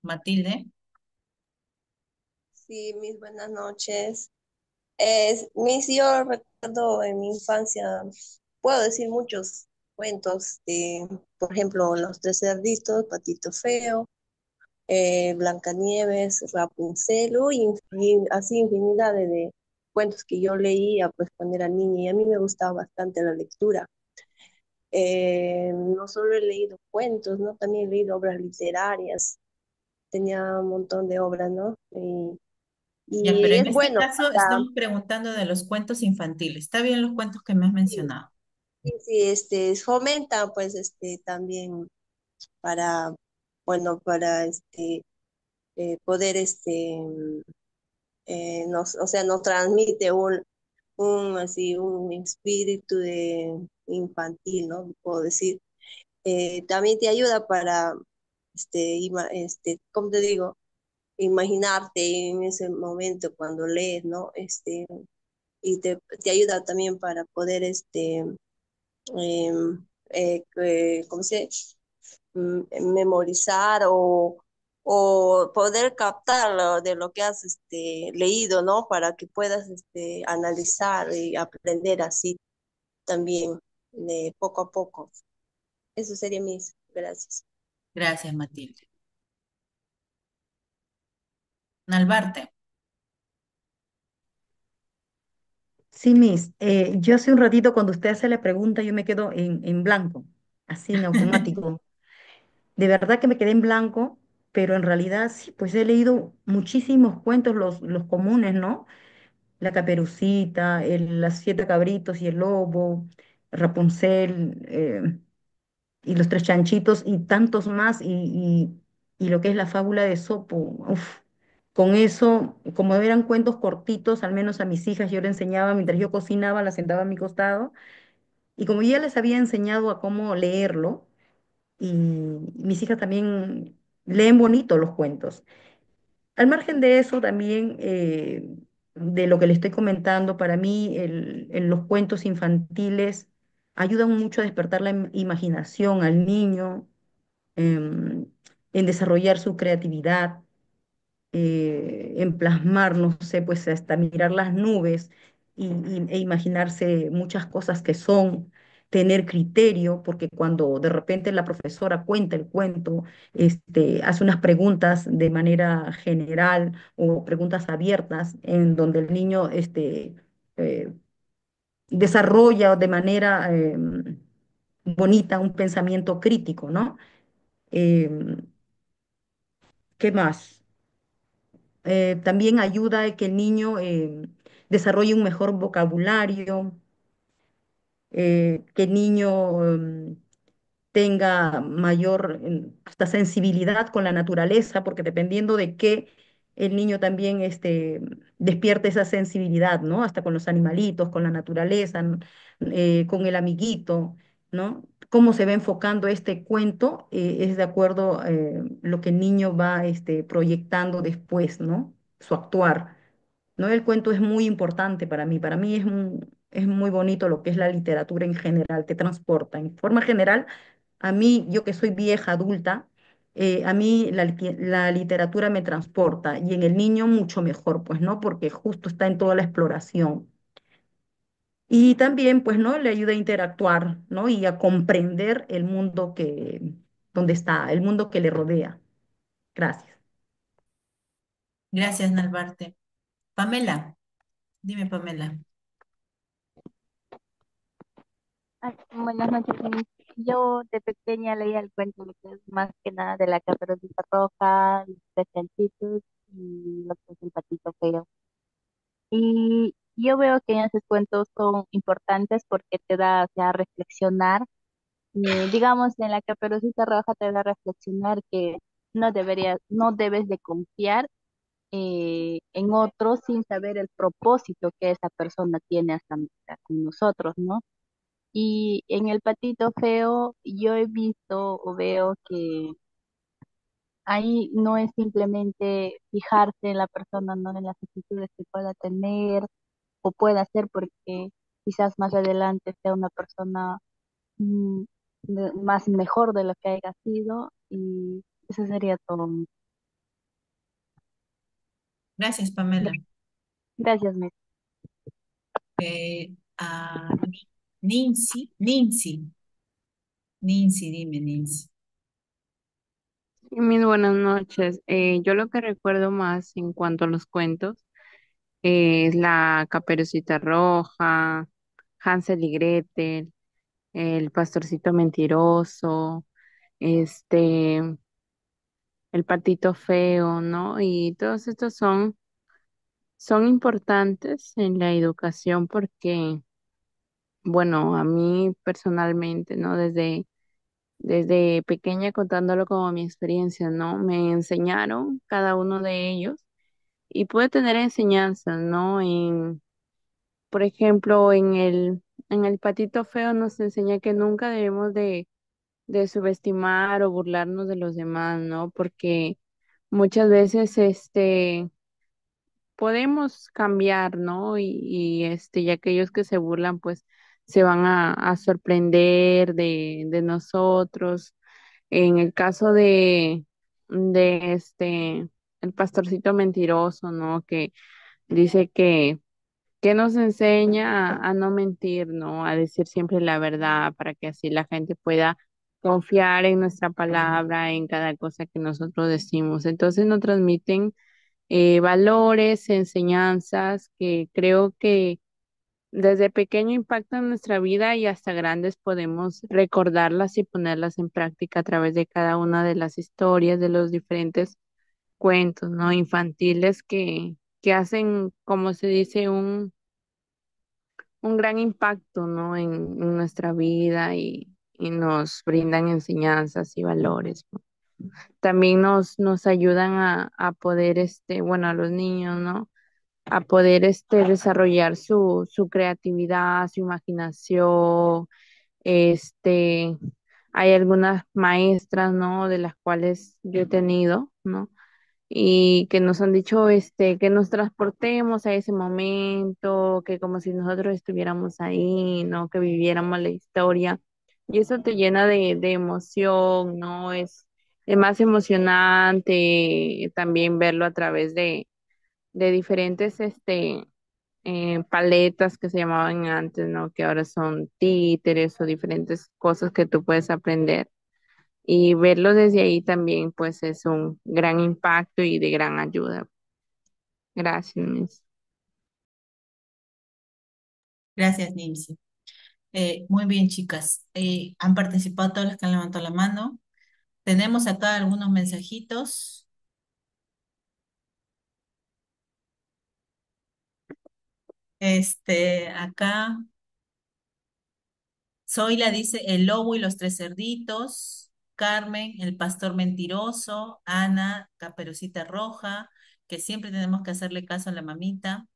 Matilde, Sí, mis buenas noches. Yo recuerdo en mi infancia, puedo decir muchos cuentos de, por ejemplo, Los Tres Cerditos, Patito Feo, Blancanieves, Rapunzel, uy, así infinidad de cuentos que yo leía pues cuando era niña y a mí me gustaba bastante la lectura. No solo he leído cuentos, ¿no? También he leído obras literarias, tenía un montón de obras, ¿no? ya, pero Y en es este bueno caso para, estamos preguntando de los cuentos infantiles. ¿Está bien los cuentos que me has sí, mencionado? sí, sí, fomenta pues también para, bueno, para poder o sea, nos transmite un espíritu de infantil, ¿no? Puedo decir. También te ayuda para, ¿cómo te digo? Imaginarte en ese momento cuando lees, ¿no? Y te ayuda también para poder, ¿cómo se dice? Memorizar o poder captar de lo que has leído, ¿no? Para que puedas analizar y aprender así también, de poco a poco. Eso sería mis gracias. Gracias, Matilde. Nalbarte, Sí, Miss. Yo hace un ratito cuando usted hace la pregunta, yo me quedo en blanco, así en automático. De verdad que me quedé en blanco, pero en realidad sí, pues he leído muchísimos cuentos, los comunes, ¿no? La Caperucita, Las Siete Cabritos y el Lobo, Rapunzel, y Los Tres Chanchitos y tantos más, y lo que es la fábula de Sopo. Uf. Con eso, como eran cuentos cortitos, al menos a mis hijas yo les enseñaba mientras yo cocinaba, las sentaba a mi costado, y como yo ya les había enseñado a cómo leerlo, y mis hijas también leen bonito los cuentos. Al margen de eso, también de lo que le estoy comentando, para mí los cuentos infantiles ayudan mucho a despertar la imaginación al niño, em, en desarrollar su creatividad, en plasmar, no sé, pues hasta mirar las nubes e imaginarse muchas cosas que son, tener criterio, porque cuando de repente la profesora cuenta el cuento, hace unas preguntas de manera general o preguntas abiertas en donde el niño eh, desarrolla de manera bonita un pensamiento crítico, ¿no? Em, ¿Qué más? También ayuda a que el niño desarrolle un mejor vocabulario, que el niño tenga mayor hasta sensibilidad con la naturaleza, porque dependiendo de qué, el niño también despierta esa sensibilidad, ¿no? Hasta con los animalitos, con la naturaleza, con el amiguito, ¿no? Cómo se va enfocando este cuento es de acuerdo lo que el niño va proyectando después, ¿no? Su actuar. ¿No? El cuento es muy importante para mí es muy bonito lo que es la literatura en general, te transporta. En forma general, a mí, yo que soy vieja, adulta, a mí la literatura me transporta y en el niño mucho mejor, pues, ¿no? Porque justo está en toda la exploración. Y también, pues, ¿no? Le ayuda a interactuar, ¿no? Y a comprender el mundo donde está, el mundo que le rodea. Gracias. Gracias, Nalbarte. Pamela, dime, Pamela. Buenas noches, Miss. Yo de pequeña leía el cuento lo que es más que nada de la Caperucita Roja, los tres chanchitos y lo que es el patito feo. Y yo veo que esos cuentos son importantes porque te da, o sea, a reflexionar. Digamos, en la Caperucita Roja te da a reflexionar que no debes de confiar en otros sin saber el propósito que esa persona tiene hasta con nosotros, ¿no? Y en el patito feo yo he visto o veo que ahí no es simplemente fijarse en la persona, no en las actitudes que pueda tener o pueda hacer, porque quizás más adelante sea una persona mm, más mejor de lo que haya sido, y eso sería todo. Gracias, Pamela. Gracias, Miss. Nincy, dime, Nincy. Sí, mis buenas noches. Yo lo que recuerdo más en cuanto a los cuentos es la Caperucita Roja, Hansel y Gretel, el Pastorcito Mentiroso, este, el Patito Feo, ¿no? Y todos estos son importantes en la educación porque, bueno, a mí personalmente, ¿no? Desde pequeña contándolo como mi experiencia, ¿no? Me enseñaron cada uno de ellos y puede tener enseñanzas, ¿no? Por ejemplo, en el patito feo nos enseña que nunca debemos de subestimar o burlarnos de los demás, ¿no? Porque muchas veces podemos cambiar, ¿no? Y aquellos que se burlan, pues se van a sorprender de nosotros. En el caso de el pastorcito mentiroso, ¿no? Que dice que nos enseña a no mentir, ¿no? A decir siempre la verdad para que así la gente pueda confiar en nuestra palabra, en cada cosa que nosotros decimos. Entonces nos transmiten valores, enseñanzas que creo que desde pequeño impactan nuestra vida y hasta grandes podemos recordarlas y ponerlas en práctica a través de cada una de las historias, de los diferentes cuentos, ¿no? Infantiles que hacen, como se dice, un gran impacto, ¿no? En nuestra vida y nos brindan enseñanzas y valores, ¿no? También nos ayudan a poder, bueno, a los niños, ¿no? A poder, desarrollar su creatividad, su imaginación. Este, Hay algunas maestras, ¿no? De las cuales yo he tenido, ¿no? Y que nos han dicho que nos transportemos a ese momento, que como si nosotros estuviéramos ahí, ¿no? Que viviéramos la historia. Y eso te llena de emoción, ¿no? Es más emocionante también verlo a través de diferentes paletas que se llamaban antes, ¿no? Que ahora son títeres o diferentes cosas que tú puedes aprender. Y verlo desde ahí también, pues es un gran impacto y de gran ayuda. Gracias, Miss. Gracias, Nincy. Muy bien, chicas. Han participado todas las que han levantado la mano. Tenemos acá algunos mensajitos. Acá, Zoila dice El lobo y los tres cerditos. Carmen, el pastor mentiroso. Ana, Caperucita Roja, que siempre tenemos que hacerle caso a la mamita.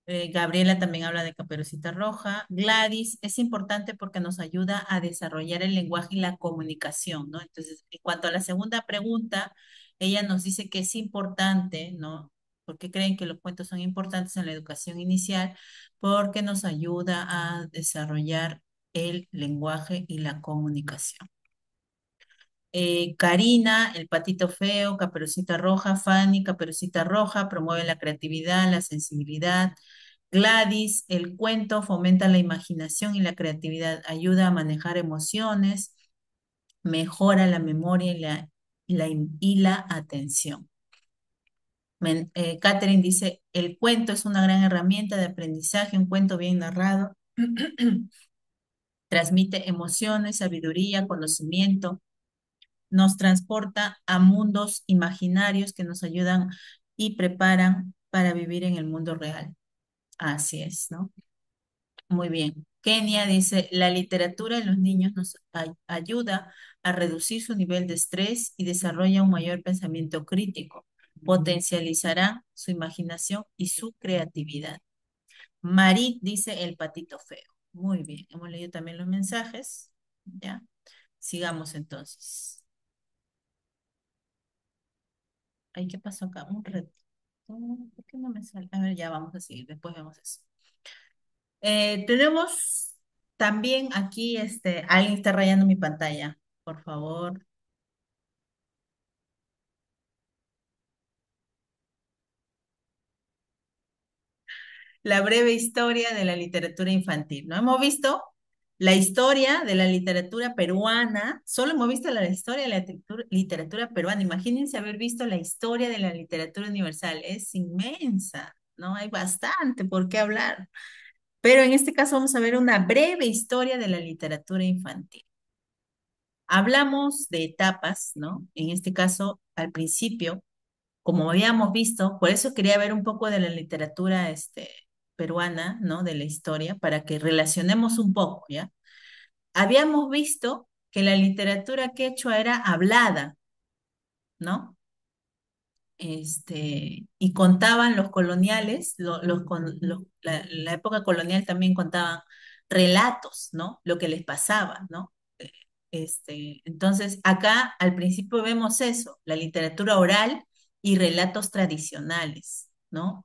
Gabriela también habla de Caperucita Roja. Gladys es importante porque nos ayuda a desarrollar el lenguaje y la comunicación, ¿no? Entonces, en cuanto a la segunda pregunta, ella nos dice que es importante, ¿no? Porque creen que los cuentos son importantes en la educación inicial, porque nos ayuda a desarrollar el lenguaje y la comunicación. Karina, el patito feo, Caperucita Roja, Fanny, Caperucita Roja, promueve la creatividad, la sensibilidad. Gladys, el cuento fomenta la imaginación y la creatividad, ayuda a manejar emociones, mejora la memoria y la atención. Catherine dice, el cuento es una gran herramienta de aprendizaje, un cuento bien narrado. Transmite emociones, sabiduría, conocimiento, nos transporta a mundos imaginarios que nos ayudan y preparan para vivir en el mundo real. Así es, ¿no? Muy bien. Kenia dice, la literatura en los niños nos ayuda a reducir su nivel de estrés y desarrolla un mayor pensamiento crítico. Potencializará su imaginación y su creatividad. Marit dice, el patito feo. Muy bien, hemos leído también los mensajes. ¿Ya? Sigamos entonces. Ay, ¿qué pasó acá? Un reto. ¿Por qué no me sale? A ver, ya vamos a seguir, después vemos eso. Tenemos también aquí, alguien está rayando mi pantalla, por favor. La breve historia de la literatura infantil. ¿No hemos visto la historia de la literatura peruana? Solo hemos visto la historia de la literatura peruana. Imagínense haber visto la historia de la literatura universal. Es inmensa, ¿no? Hay bastante por qué hablar. Pero en este caso vamos a ver una breve historia de la literatura infantil. Hablamos de etapas, ¿no? En este caso, al principio, como habíamos visto, por eso quería ver un poco de la literatura peruana, ¿no? De la historia, para que relacionemos un poco, ¿ya? Habíamos visto que la literatura quechua era hablada, ¿no? Y contaban los coloniales, la época colonial también contaban relatos, ¿no? Lo que les pasaba, ¿no? Entonces, acá al principio vemos eso, la literatura oral y relatos tradicionales, ¿no?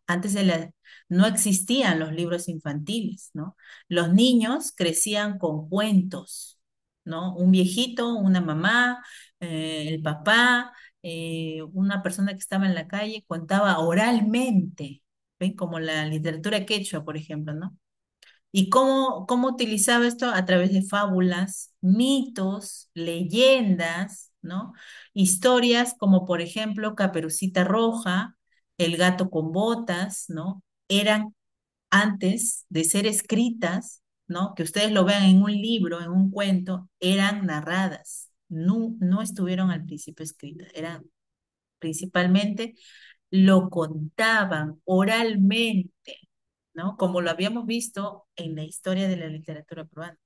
No existían los libros infantiles, ¿no? Los niños crecían con cuentos, ¿no? Un viejito, una mamá, el papá, una persona que estaba en la calle contaba oralmente, ¿ven? Como la literatura quechua, por ejemplo, ¿no? ¿Y cómo utilizaba esto? A través de fábulas, mitos, leyendas, ¿no? Historias como, por ejemplo, Caperucita Roja, El gato con botas, ¿no? Eran antes de ser escritas, ¿no? Que ustedes lo vean en un libro, en un cuento, eran narradas. No, no estuvieron al principio escritas, eran principalmente lo contaban oralmente, ¿no? Como lo habíamos visto en la historia de la literatura peruana.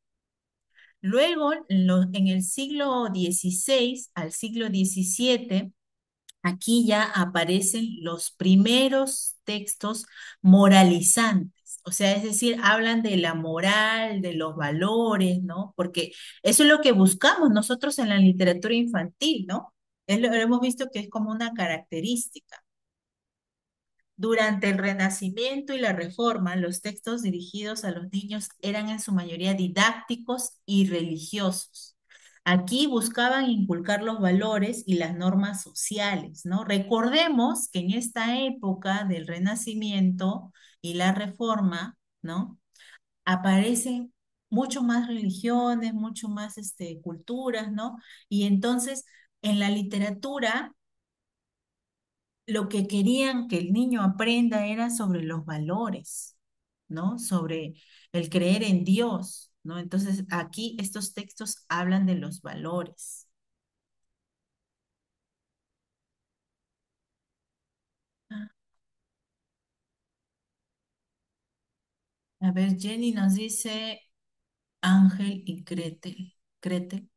Luego, en el siglo XVI al siglo XVII, aquí ya aparecen los primeros textos moralizantes. O sea, es decir, hablan de la moral, de los valores, ¿no? Porque eso es lo que buscamos nosotros en la literatura infantil, ¿no? Lo hemos visto que es como una característica. Durante el Renacimiento y la Reforma, los textos dirigidos a los niños eran en su mayoría didácticos y religiosos. Aquí buscaban inculcar los valores y las normas sociales, ¿no? Recordemos que en esta época del Renacimiento y la Reforma, ¿no? Aparecen mucho más religiones, mucho más culturas, ¿no? Y entonces en la literatura lo que querían que el niño aprenda era sobre los valores, ¿no? Sobre el creer en Dios, ¿no? Entonces, aquí estos textos hablan de los valores. A ver, Jenny nos dice Ángel y Gretel. Gretel.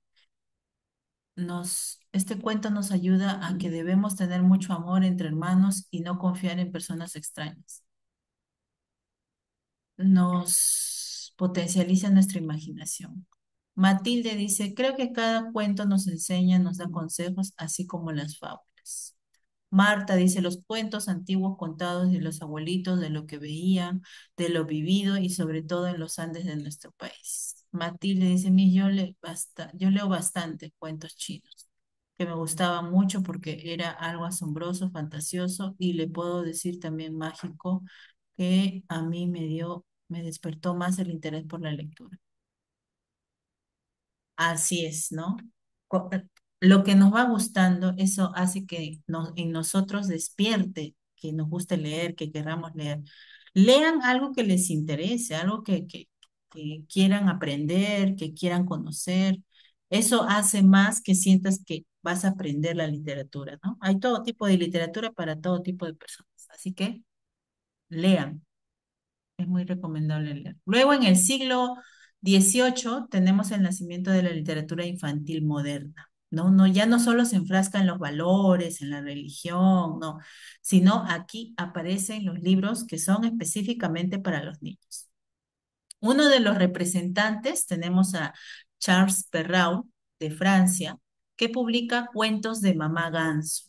Este cuento nos ayuda a que debemos tener mucho amor entre hermanos y no confiar en personas extrañas. Nos potencializa nuestra imaginación. Matilde dice, creo que cada cuento nos enseña, nos da consejos, así como las fábulas. Marta dice, los cuentos antiguos contados de los abuelitos, de lo que veían, de lo vivido y sobre todo en los Andes de nuestro país. Matilde dice, yo leo bastante cuentos chinos, que me gustaban mucho porque era algo asombroso, fantasioso y le puedo decir también mágico que a mí me despertó más el interés por la lectura. Así es, ¿no? Co- Lo que nos va gustando, eso hace que en nosotros despierte, que nos guste leer, que queramos leer. Lean algo que les interese, algo que quieran aprender, que quieran conocer. Eso hace más que sientas que vas a aprender la literatura, ¿no? Hay todo tipo de literatura para todo tipo de personas. Así que lean. Es muy recomendable leer. Luego, en el siglo XVIII, tenemos el nacimiento de la literatura infantil moderna. No, no, ya no solo se enfrasca en los valores, en la religión, no, sino aquí aparecen los libros que son específicamente para los niños. Uno de los representantes tenemos a Charles Perrault de Francia, que publica Cuentos de Mamá Ganso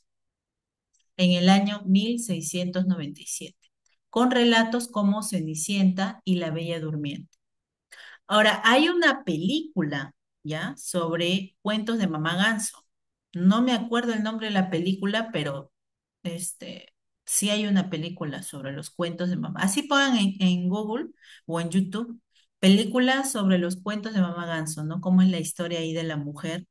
en el año 1697, con relatos como Cenicienta y La Bella Durmiente. Ahora, hay una película, ¿ya? Sobre cuentos de Mamá Ganso. No me acuerdo el nombre de la película, pero este, sí hay una película sobre los cuentos de mamá. Así pongan en Google o en YouTube, películas sobre los cuentos de Mamá Ganso, ¿no? Cómo es la historia ahí de la mujer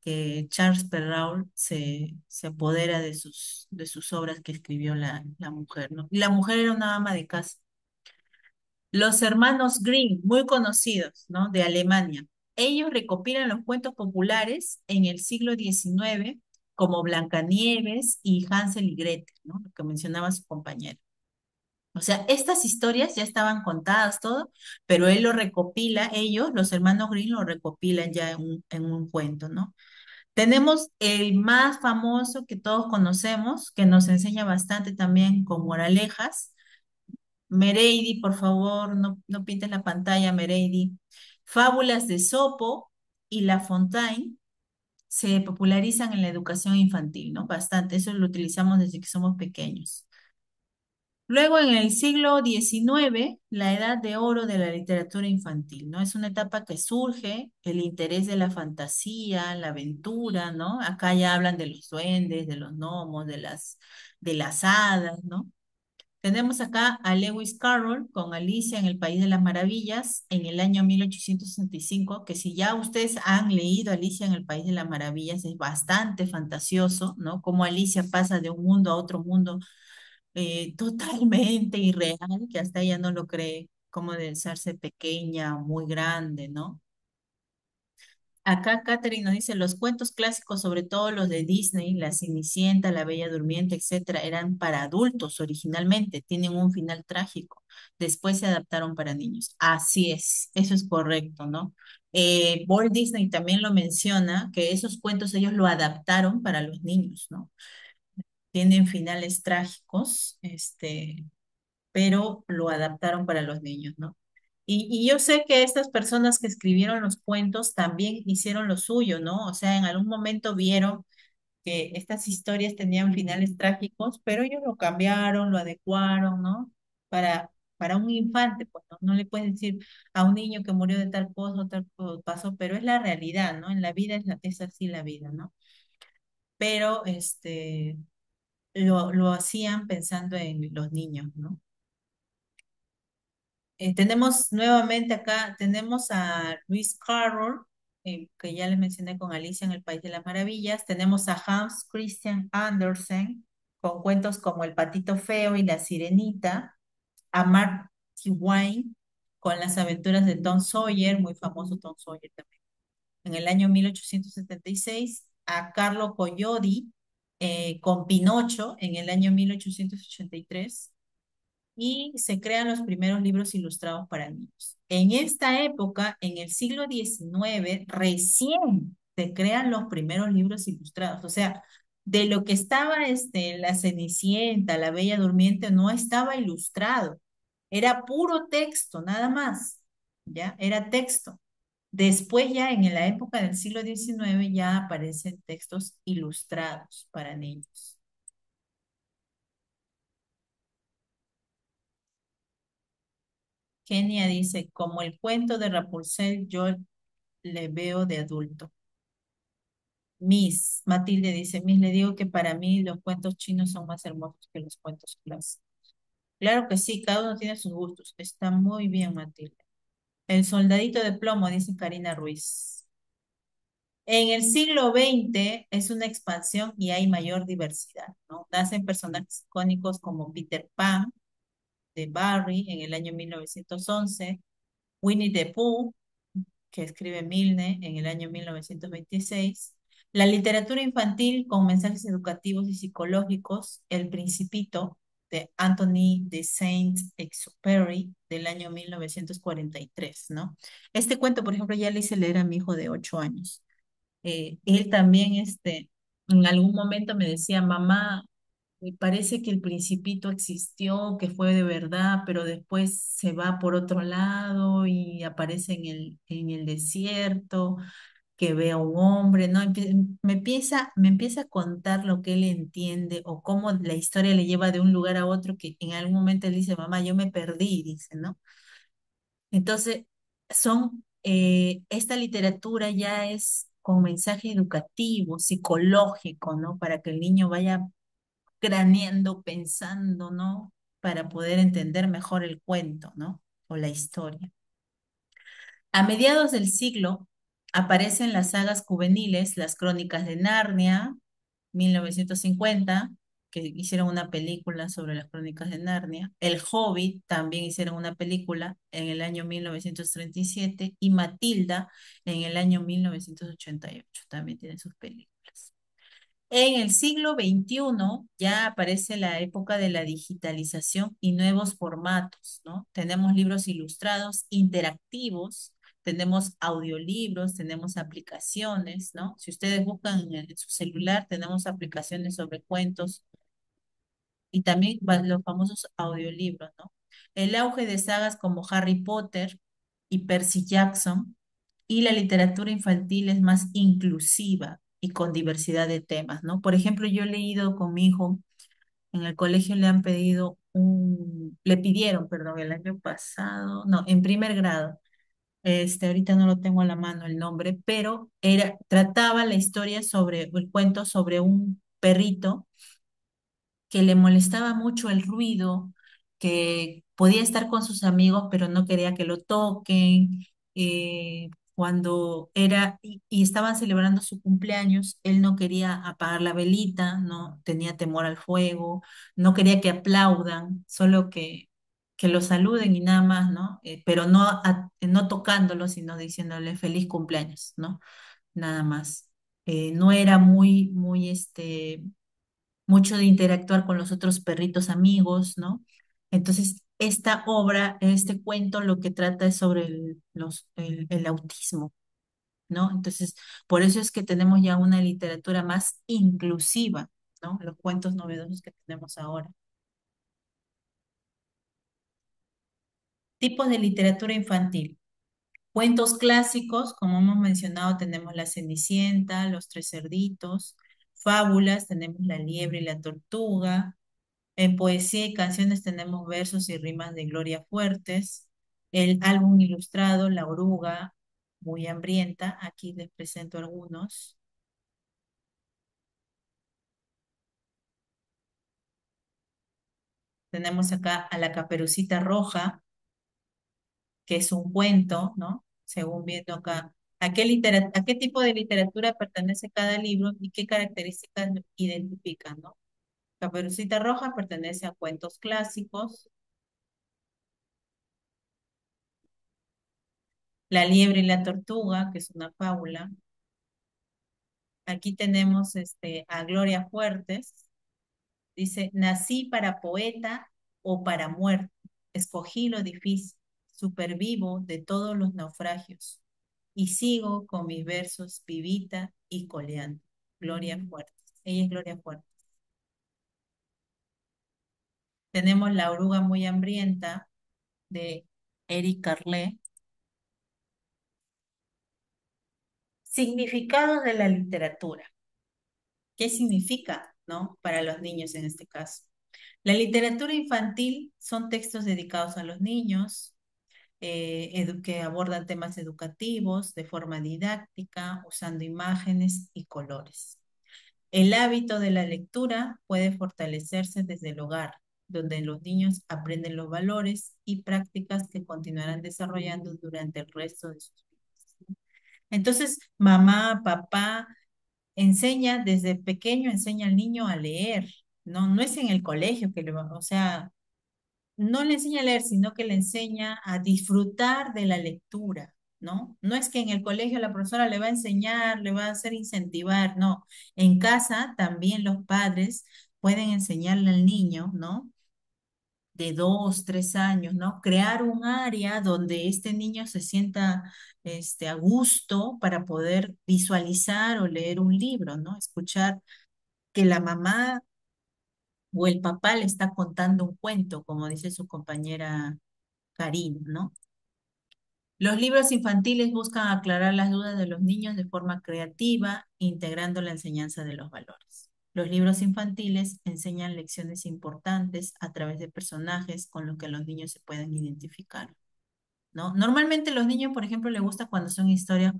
que Charles Perrault se apodera de sus obras que escribió la mujer, ¿no? Y la mujer era una ama de casa. Los hermanos Grimm, muy conocidos, ¿no? De Alemania. Ellos recopilan los cuentos populares en el siglo XIX, como Blancanieves y Hansel y Gretel, ¿no? Lo que mencionaba su compañero. O sea, estas historias ya estaban contadas todo, pero él lo recopila, ellos, los hermanos Grimm, lo recopilan ya en un cuento, ¿no? Tenemos el más famoso que todos conocemos, que nos enseña bastante también con moralejas. Mereidi, por favor, no pintes la pantalla, Mereidi. Fábulas de Sopo y La Fontaine se popularizan en la educación infantil, ¿no? Bastante, eso lo utilizamos desde que somos pequeños. Luego, en el siglo XIX, la edad de oro de la literatura infantil, ¿no? Es una etapa que surge el interés de la fantasía, la aventura, ¿no? Acá ya hablan de los duendes, de los gnomos, de las hadas, ¿no? Tenemos acá a Lewis Carroll con Alicia en el País de las Maravillas en el año 1865, que si ya ustedes han leído Alicia en el País de las Maravillas, es bastante fantasioso, ¿no? Cómo Alicia pasa de un mundo a otro mundo totalmente irreal, que hasta ella no lo cree, como de hacerse pequeña, muy grande, ¿no? Acá Catherine nos dice, los cuentos clásicos, sobre todo los de Disney, La Cenicienta, La Bella Durmiente, etcétera, eran para adultos originalmente, tienen un final trágico. Después se adaptaron para niños. Así es, eso es correcto, ¿no? Walt Disney también lo menciona, que esos cuentos ellos lo adaptaron para los niños, ¿no? Tienen finales trágicos, pero lo adaptaron para los niños, ¿no? Y yo sé que estas personas que escribieron los cuentos también hicieron lo suyo, ¿no? O sea, en algún momento vieron que estas historias tenían finales trágicos, pero ellos lo cambiaron, lo adecuaron, ¿no? Para un infante, pues no, no le puedes decir a un niño que murió de tal cosa o tal cosa pasó, pero es la realidad, ¿no? En la vida es así la vida, ¿no? Pero lo hacían pensando en los niños, ¿no? Tenemos nuevamente acá, tenemos a Lewis Carroll, que ya les mencioné con Alicia en el País de las Maravillas. Tenemos a Hans Christian Andersen, con cuentos como El Patito Feo y La Sirenita. A Mark Twain, con Las Aventuras de Tom Sawyer, muy famoso Tom Sawyer también, en el año 1876. A Carlo Collodi, con Pinocho, en el año 1883 y se crean los primeros libros ilustrados para niños. En esta época, en el siglo XIX, recién se crean los primeros libros ilustrados. O sea, de lo que estaba La Cenicienta, La Bella Durmiente, no estaba ilustrado. Era puro texto, nada más. ¿Ya? Era texto. Después ya en la época del siglo XIX ya aparecen textos ilustrados para niños. Kenia dice, como el cuento de Rapunzel, yo le veo de adulto. Matilde dice, le digo que para mí los cuentos chinos son más hermosos que los cuentos clásicos. Claro que sí, cada uno tiene sus gustos. Está muy bien, Matilde. El soldadito de plomo, dice Karina Ruiz. En el siglo XX es una expansión y hay mayor diversidad, ¿no? Nacen personajes icónicos como Peter Pan, de Barry, en el año 1911, Winnie the Pooh, que escribe Milne en el año 1926, la literatura infantil con mensajes educativos y psicológicos, El Principito, de Anthony de Saint-Exupéry, del año 1943, ¿no? Este cuento, por ejemplo, ya le hice leer a mi hijo de 8 años. Él también, en algún momento me decía, mamá, me parece que el Principito existió, que fue de verdad, pero después se va por otro lado y aparece en el desierto, que ve a un hombre, ¿no? Me empieza a contar lo que él entiende o cómo la historia le lleva de un lugar a otro, que en algún momento él dice, mamá, yo me perdí, dice, ¿no? Entonces, esta literatura ya es con mensaje educativo, psicológico, ¿no? Para que el niño vaya craneando, pensando, ¿no? Para poder entender mejor el cuento, ¿no? O la historia. A mediados del siglo aparecen las sagas juveniles, las Crónicas de Narnia, 1950, que hicieron una película sobre las Crónicas de Narnia. El Hobbit también hicieron una película en el año 1937 y Matilda en el año 1988 también tiene sus películas. En el siglo XXI ya aparece la época de la digitalización y nuevos formatos, ¿no? Tenemos libros ilustrados, interactivos, tenemos audiolibros, tenemos aplicaciones, ¿no? Si ustedes buscan en su celular, tenemos aplicaciones sobre cuentos y también los famosos audiolibros, ¿no? El auge de sagas como Harry Potter y Percy Jackson y la literatura infantil es más inclusiva y con diversidad de temas, ¿no? Por ejemplo, yo he leído con mi hijo, en el colegio le pidieron, perdón, el año pasado, no, en primer grado, ahorita no lo tengo a la mano el nombre, pero trataba la historia el cuento sobre un perrito que le molestaba mucho el ruido, que podía estar con sus amigos, pero no quería que lo toquen. Cuando y estaban celebrando su cumpleaños, él no quería apagar la velita, no tenía temor al fuego, no quería que aplaudan, solo que lo saluden y nada más, ¿no? Pero no, no tocándolo, sino diciéndole feliz cumpleaños, ¿no? Nada más. No era mucho de interactuar con los otros perritos amigos, ¿no? Entonces, esta obra, este cuento, lo que trata es sobre el autismo, ¿no? Entonces, por eso es que tenemos ya una literatura más inclusiva, ¿no? Los cuentos novedosos que tenemos ahora. Tipos de literatura infantil. Cuentos clásicos, como hemos mencionado, tenemos La Cenicienta, Los Tres Cerditos. Fábulas, tenemos La Liebre y la Tortuga. En poesía y canciones tenemos versos y rimas de Gloria Fuertes, el álbum ilustrado La Oruga, muy hambrienta, aquí les presento algunos. Tenemos acá a La Caperucita Roja, que es un cuento, ¿no? Según viendo acá, a qué tipo de literatura pertenece cada libro y qué características lo identifican, ¿no? Caperucita Roja pertenece a cuentos clásicos. La Liebre y la Tortuga, que es una fábula. Aquí tenemos a Gloria Fuertes. Dice, nací para poeta o para muerto. Escogí lo difícil, supervivo de todos los naufragios y sigo con mis versos vivita y coleando. Gloria Fuertes. Ella es Gloria Fuertes. Tenemos La oruga muy hambrienta de Eric Carle. Significados de la literatura. ¿Qué significa, no? Para los niños en este caso. La literatura infantil son textos dedicados a los niños, que abordan temas educativos de forma didáctica, usando imágenes y colores. El hábito de la lectura puede fortalecerse desde el hogar, donde los niños aprenden los valores y prácticas que continuarán desarrollando durante el resto de sus vidas. Entonces, mamá, papá, enseña desde pequeño, enseña al niño a leer, ¿no? No es en el colegio que le va, o sea, no le enseña a leer, sino que le enseña a disfrutar de la lectura, ¿no? No es que en el colegio la profesora le va a enseñar, le va a hacer incentivar, no. En casa también los padres pueden enseñarle al niño, ¿no? De 2, 3 años, ¿no? Crear un área donde este niño se sienta a gusto para poder visualizar o leer un libro, ¿no? Escuchar que la mamá o el papá le está contando un cuento, como dice su compañera Karina, ¿no? Los libros infantiles buscan aclarar las dudas de los niños de forma creativa, integrando la enseñanza de los valores. Los libros infantiles enseñan lecciones importantes a través de personajes con los que los niños se pueden identificar, ¿no? Normalmente los niños, por ejemplo, les gusta cuando son historias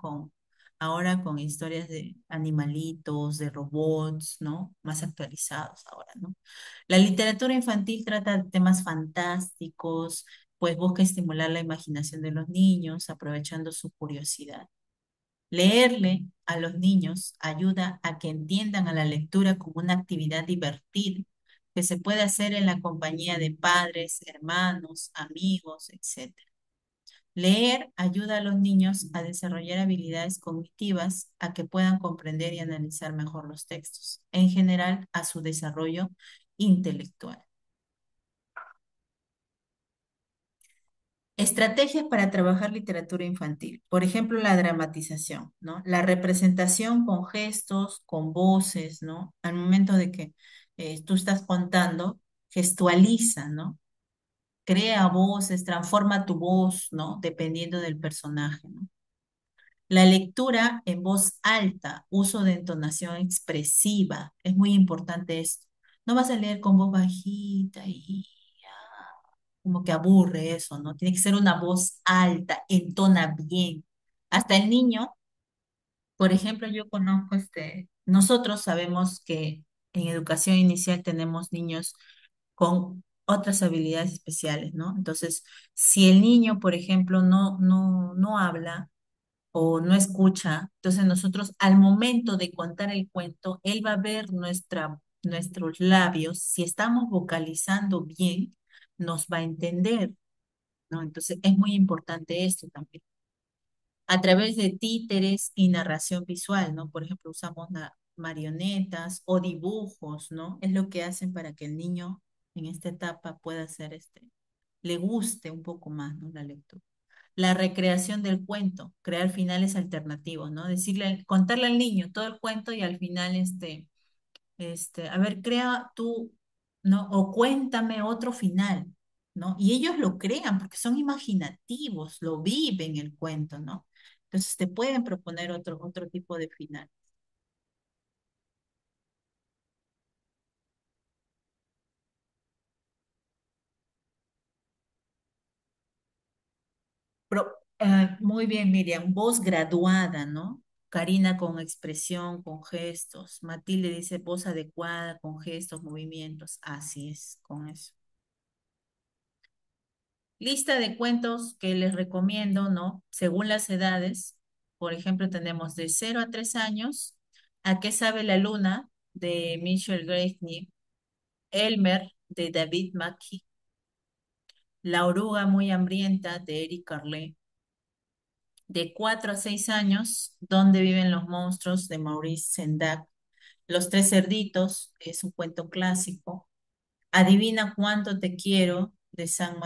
ahora con historias de animalitos, de robots, ¿no? Más actualizados ahora, ¿no? La literatura infantil trata de temas fantásticos, pues busca estimular la imaginación de los niños, aprovechando su curiosidad. Leerle a los niños ayuda a que entiendan a la lectura como una actividad divertida que se puede hacer en la compañía de padres, hermanos, amigos, etc. Leer ayuda a los niños a desarrollar habilidades cognitivas, a que puedan comprender y analizar mejor los textos, en general a su desarrollo intelectual. Estrategias para trabajar literatura infantil. Por ejemplo, la dramatización, ¿no? La representación con gestos, con voces, ¿no? Al momento de que tú estás contando, gestualiza, ¿no? Crea voces, transforma tu voz, ¿no? Dependiendo del personaje, ¿no? La lectura en voz alta, uso de entonación expresiva, es muy importante esto. No vas a leer con voz bajita y como que aburre eso, ¿no? Tiene que ser una voz alta, entona bien. Hasta el niño, por ejemplo, yo conozco nosotros sabemos que en educación inicial tenemos niños con otras habilidades especiales, ¿no? Entonces, si el niño, por ejemplo, no habla, o no escucha, entonces nosotros al momento de contar el cuento, él va a ver nuestros labios, si estamos vocalizando bien, nos va a entender, ¿no? Entonces es muy importante esto también. A través de títeres y narración visual, ¿no? Por ejemplo, usamos marionetas o dibujos, ¿no? Es lo que hacen para que el niño en esta etapa pueda hacer le guste un poco más, ¿no? La lectura. La recreación del cuento, crear finales alternativos, ¿no? Contarle al niño todo el cuento y al final, a ver, crea tú, ¿no? O cuéntame otro final, ¿no? Y ellos lo crean porque son imaginativos, lo viven el cuento, ¿no? Entonces te pueden proponer otro tipo de final. Muy bien, Miriam, voz graduada, ¿no? Karina con expresión, con gestos. Matilde dice voz adecuada, con gestos, movimientos. Así es, con eso. Lista de cuentos que les recomiendo, ¿no? Según las edades. Por ejemplo, tenemos de 0 a 3 años, ¿A qué sabe la luna? De Michel Greigny. Elmer, de David Mackey. La oruga muy hambrienta, de Eric Carle. De 4 a 6 años, ¿Dónde viven los monstruos? De Maurice Sendak. Los tres cerditos, es un cuento clásico. Adivina cuánto te quiero, de Sam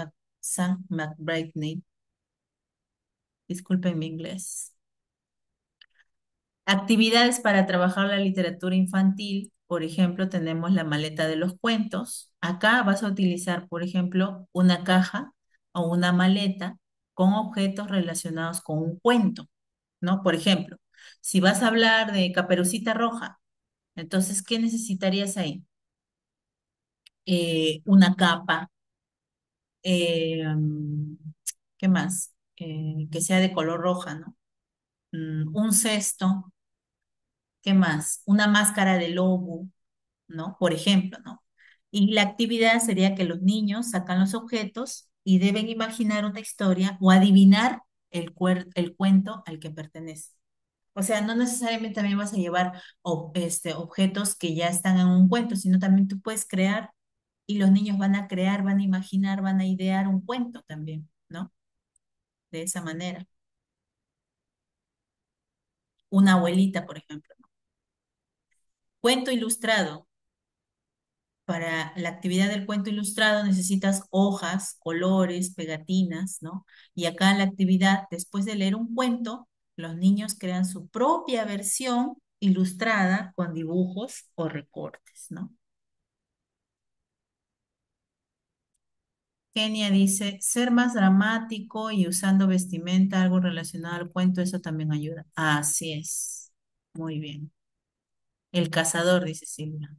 McBride. Disculpen mi inglés. Actividades para trabajar la literatura infantil. Por ejemplo, tenemos la maleta de los cuentos. Acá vas a utilizar, por ejemplo, una caja o una maleta con objetos relacionados con un cuento, ¿no? Por ejemplo, si vas a hablar de Caperucita Roja, entonces, ¿qué necesitarías ahí? Una capa, ¿qué más? Que sea de color roja, ¿no? Un cesto, ¿qué más? Una máscara de lobo, ¿no? Por ejemplo, ¿no? Y la actividad sería que los niños sacan los objetos y deben imaginar una historia o adivinar el cuento al que pertenece. O sea, no necesariamente también vas a llevar objetos que ya están en un cuento, sino también tú puedes crear y los niños van a crear, van a imaginar, van a idear un cuento también, ¿no? De esa manera. Una abuelita, por ejemplo, ¿no? Cuento ilustrado. Para la actividad del cuento ilustrado necesitas hojas, colores, pegatinas, ¿no? Y acá en la actividad, después de leer un cuento, los niños crean su propia versión ilustrada con dibujos o recortes, ¿no? Kenia dice, ser más dramático y usando vestimenta, algo relacionado al cuento, eso también ayuda. Así es. Muy bien. El cazador, dice Silvia.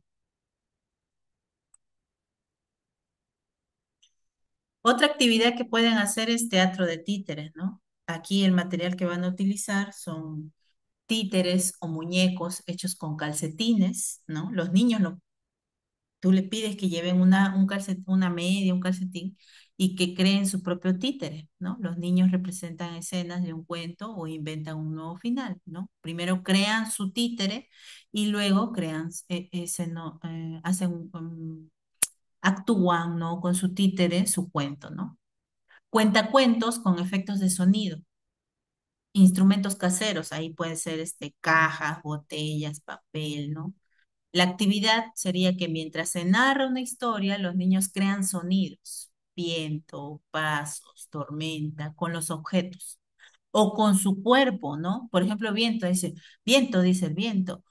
Otra actividad que pueden hacer es teatro de títeres, ¿no? Aquí el material que van a utilizar son títeres o muñecos hechos con calcetines, ¿no? Los niños, tú le pides que lleven una media, un calcetín y que creen su propio títere, ¿no? Los niños representan escenas de un cuento o inventan un nuevo final, ¿no? Primero crean su títere y luego crean ese, no, hacen, actúan, ¿no? Con su títere su cuento, ¿no? Cuentacuentos con efectos de sonido, instrumentos caseros, ahí puede ser cajas, botellas, papel, ¿no? La actividad sería que mientras se narra una historia, los niños crean sonidos, viento, pasos, tormenta, con los objetos o con su cuerpo, ¿no? Por ejemplo, viento, dice el viento,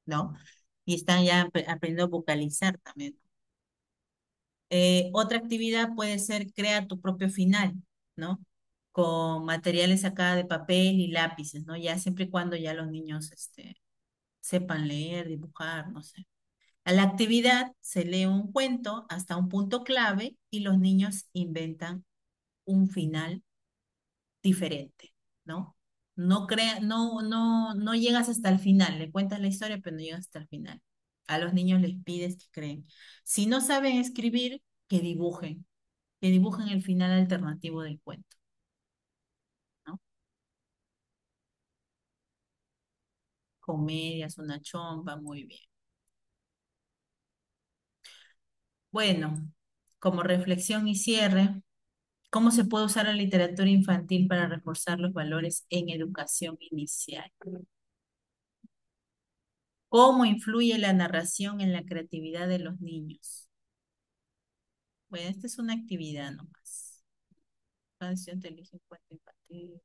¿no? Y están ya aprendiendo a vocalizar también. Otra actividad puede ser crear tu propio final, ¿no? Con materiales acá de papel y lápices, ¿no? Ya siempre y cuando ya los niños sepan leer, dibujar, no sé. A la actividad se lee un cuento hasta un punto clave y los niños inventan un final diferente, ¿no? No llegas hasta el final, le cuentas la historia, pero no llegas hasta el final. A los niños les pides que creen. Si no saben escribir, que dibujen el final alternativo del cuento, ¿no? Comedias, una chomba, muy bien. Bueno, como reflexión y cierre, ¿cómo se puede usar la literatura infantil para reforzar los valores en educación inicial? ¿Cómo influye la narración en la creatividad de los niños? Bueno, esta es una actividad nomás. Canción, televisión, cuento infantil.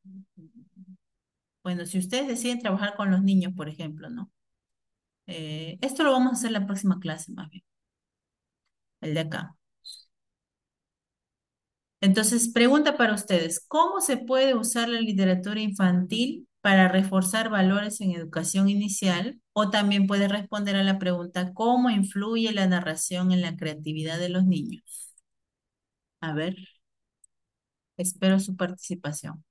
Bueno, si ustedes deciden trabajar con los niños, por ejemplo, ¿no? Esto lo vamos a hacer la próxima clase, más bien, el de acá. Entonces, pregunta para ustedes, ¿cómo se puede usar la literatura infantil para reforzar valores en educación inicial? O también puede responder a la pregunta, ¿cómo influye la narración en la creatividad de los niños? A ver, espero su participación.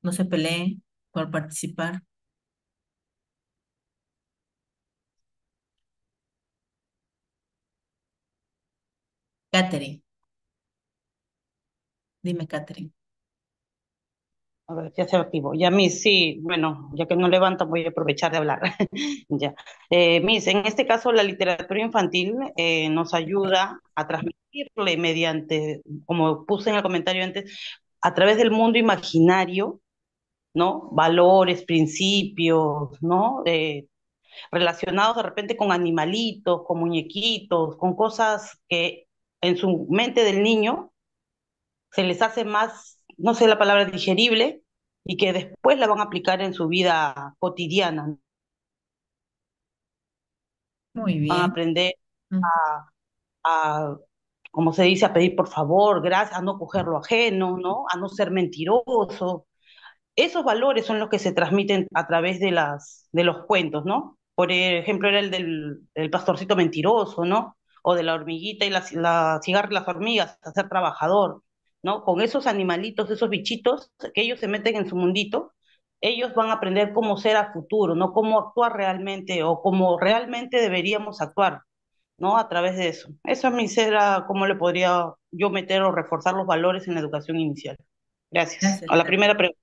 No se peleen por participar. Catherine, dime, Catherine. A ver, ya se activo. Ya, Miss, sí, bueno, ya que no levanta, voy a aprovechar de hablar. Ya. Miss, en este caso, la literatura infantil nos ayuda a transmitirle mediante, como puse en el comentario antes, a través del mundo imaginario, ¿no? Valores, principios, ¿no? Relacionados de repente con animalitos, con muñequitos, con cosas que en su mente del niño se les hace más, no sé la palabra, digerible y que después la van a aplicar en su vida cotidiana, ¿no? Muy Van a bien. aprender Mm. a, como se dice, a pedir por favor, gracias, a no coger lo ajeno, ¿no? A no ser mentiroso. Esos valores son los que se transmiten a través de los cuentos, ¿no? Por ejemplo, era el pastorcito mentiroso, ¿no? O de la hormiguita y la cigarra y las hormigas, a ser trabajador, ¿no? Con esos animalitos, esos bichitos que ellos se meten en su mundito, ellos van a aprender cómo ser a futuro, ¿no? Cómo actuar realmente o cómo realmente deberíamos actuar, ¿no? A través de eso. Eso a mí será cómo le podría yo meter o reforzar los valores en la educación inicial. Gracias. Gracias, A la Carmen. primera pregunta.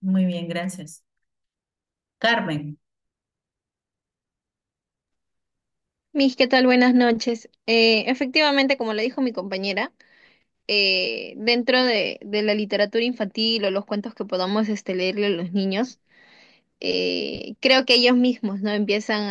Muy bien, gracias. Carmen, Mis, ¿qué tal? Buenas noches. Efectivamente, como le dijo mi compañera, dentro de la literatura infantil o los cuentos que podamos leerle a los niños, creo que ellos mismos, ¿no? Empiezan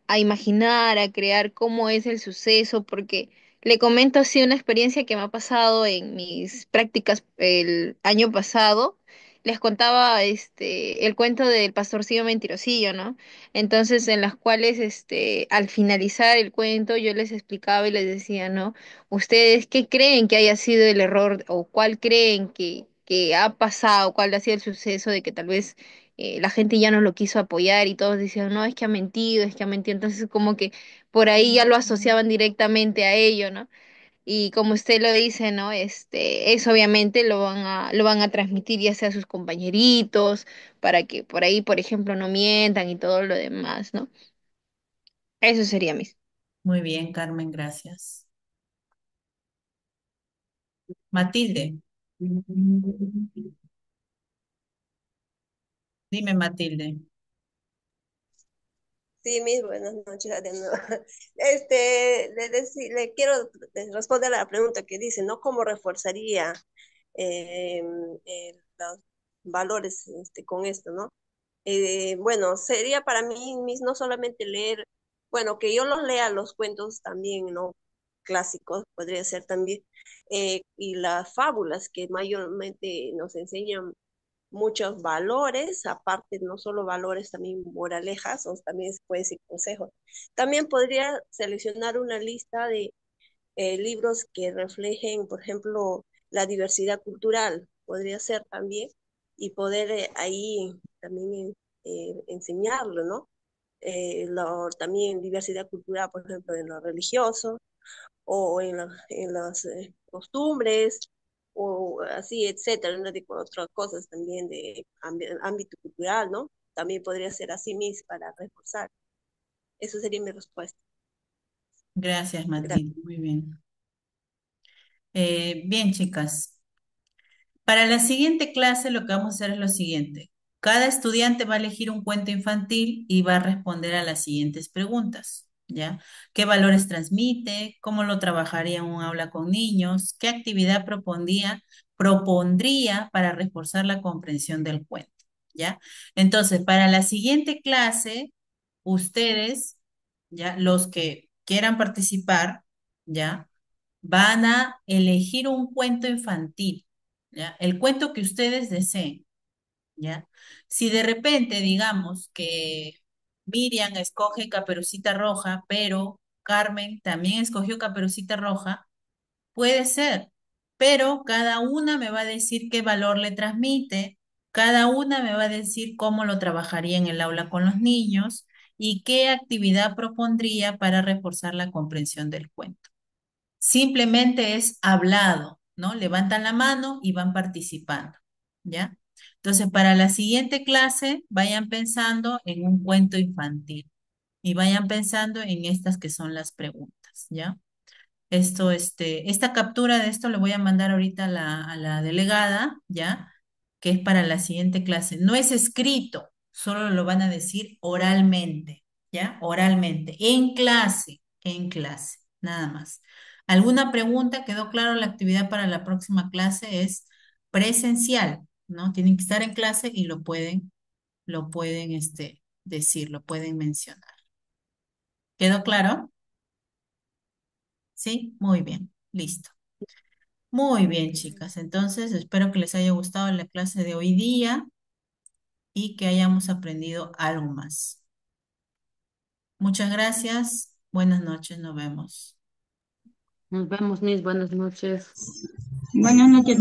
a imaginar, a crear cómo es el suceso, porque le comento así una experiencia que me ha pasado en mis prácticas el año pasado. Les contaba el cuento del pastorcillo mentirosillo, ¿no? Entonces, en las cuales al finalizar el cuento, yo les explicaba y les decía, ¿no? ¿Ustedes qué creen que haya sido el error o cuál creen que ha pasado, cuál ha sido el suceso de que tal vez la gente ya no lo quiso apoyar y todos decían, no, es que ha mentido, es que ha mentido. Entonces, como que por ahí ya lo asociaban directamente a ello, ¿no? Y como usted lo dice, ¿no? Eso obviamente lo van a transmitir ya sea a sus compañeritos, para que por ahí, por ejemplo, no mientan y todo lo demás, ¿no? Eso sería mis. muy bien, Carmen, gracias. Matilde, dime, Matilde. Sí, mis buenas noches de nuevo. Le quiero responder a la pregunta que dice, ¿no? ¿Cómo reforzaría eh, los valores con esto, ¿no? Bueno, sería para mí no solamente leer, bueno, que yo los lea los cuentos también, ¿no? Clásicos, podría ser también, y las fábulas que mayormente nos enseñan muchos valores, aparte no solo valores, también moralejas, o también se puede decir consejos. También podría seleccionar una lista de libros que reflejen, por ejemplo, la diversidad cultural, podría ser también, y poder ahí también enseñarlo, ¿no? También diversidad cultural, por ejemplo, en lo religioso o en las costumbres o así, etcétera, ¿no? De otras cosas también de ámbito cultural, ¿no? También podría ser así mismo para reforzar. Eso sería mi respuesta. Gracias, Gracias. Matilde, muy bien. Bien, chicas. Para la siguiente clase lo que vamos a hacer es lo siguiente. Cada estudiante va a elegir un cuento infantil y va a responder a las siguientes preguntas, ¿ya? ¿Qué valores transmite? ¿Cómo lo trabajaría en un aula con niños? ¿Qué actividad propondría para reforzar la comprensión del cuento? ¿Ya? Entonces, para la siguiente clase, ustedes, ¿ya? Los que quieran participar, ¿ya? Van a elegir un cuento infantil, ¿ya? El cuento que ustedes deseen, ¿ya? Si de repente, digamos que Miriam escoge Caperucita Roja, pero Carmen también escogió Caperucita Roja, puede ser, pero cada una me va a decir qué valor le transmite, cada una me va a decir cómo lo trabajaría en el aula con los niños y qué actividad propondría para reforzar la comprensión del cuento. Simplemente es hablado, ¿no? Levantan la mano y van participando, ¿ya? Entonces, para la siguiente clase, vayan pensando en un cuento infantil y vayan pensando en estas que son las preguntas, ¿ya? Esta captura de esto le voy a mandar ahorita a la delegada, ¿ya? Que es para la siguiente clase. No es escrito, solo lo van a decir oralmente, ¿ya? Oralmente, en clase, nada más. ¿Alguna pregunta? ¿Quedó claro? La actividad para la próxima clase es presencial, ¿no? Tienen que estar en clase y lo pueden decir, lo pueden mencionar. ¿Quedó claro? Sí, muy bien, listo. Muy bien, chicas. Entonces, espero que les haya gustado la clase de hoy día y que hayamos aprendido algo más. Muchas gracias. Buenas noches, nos vemos. Nos vemos, mis buenas noches. Buenas noches.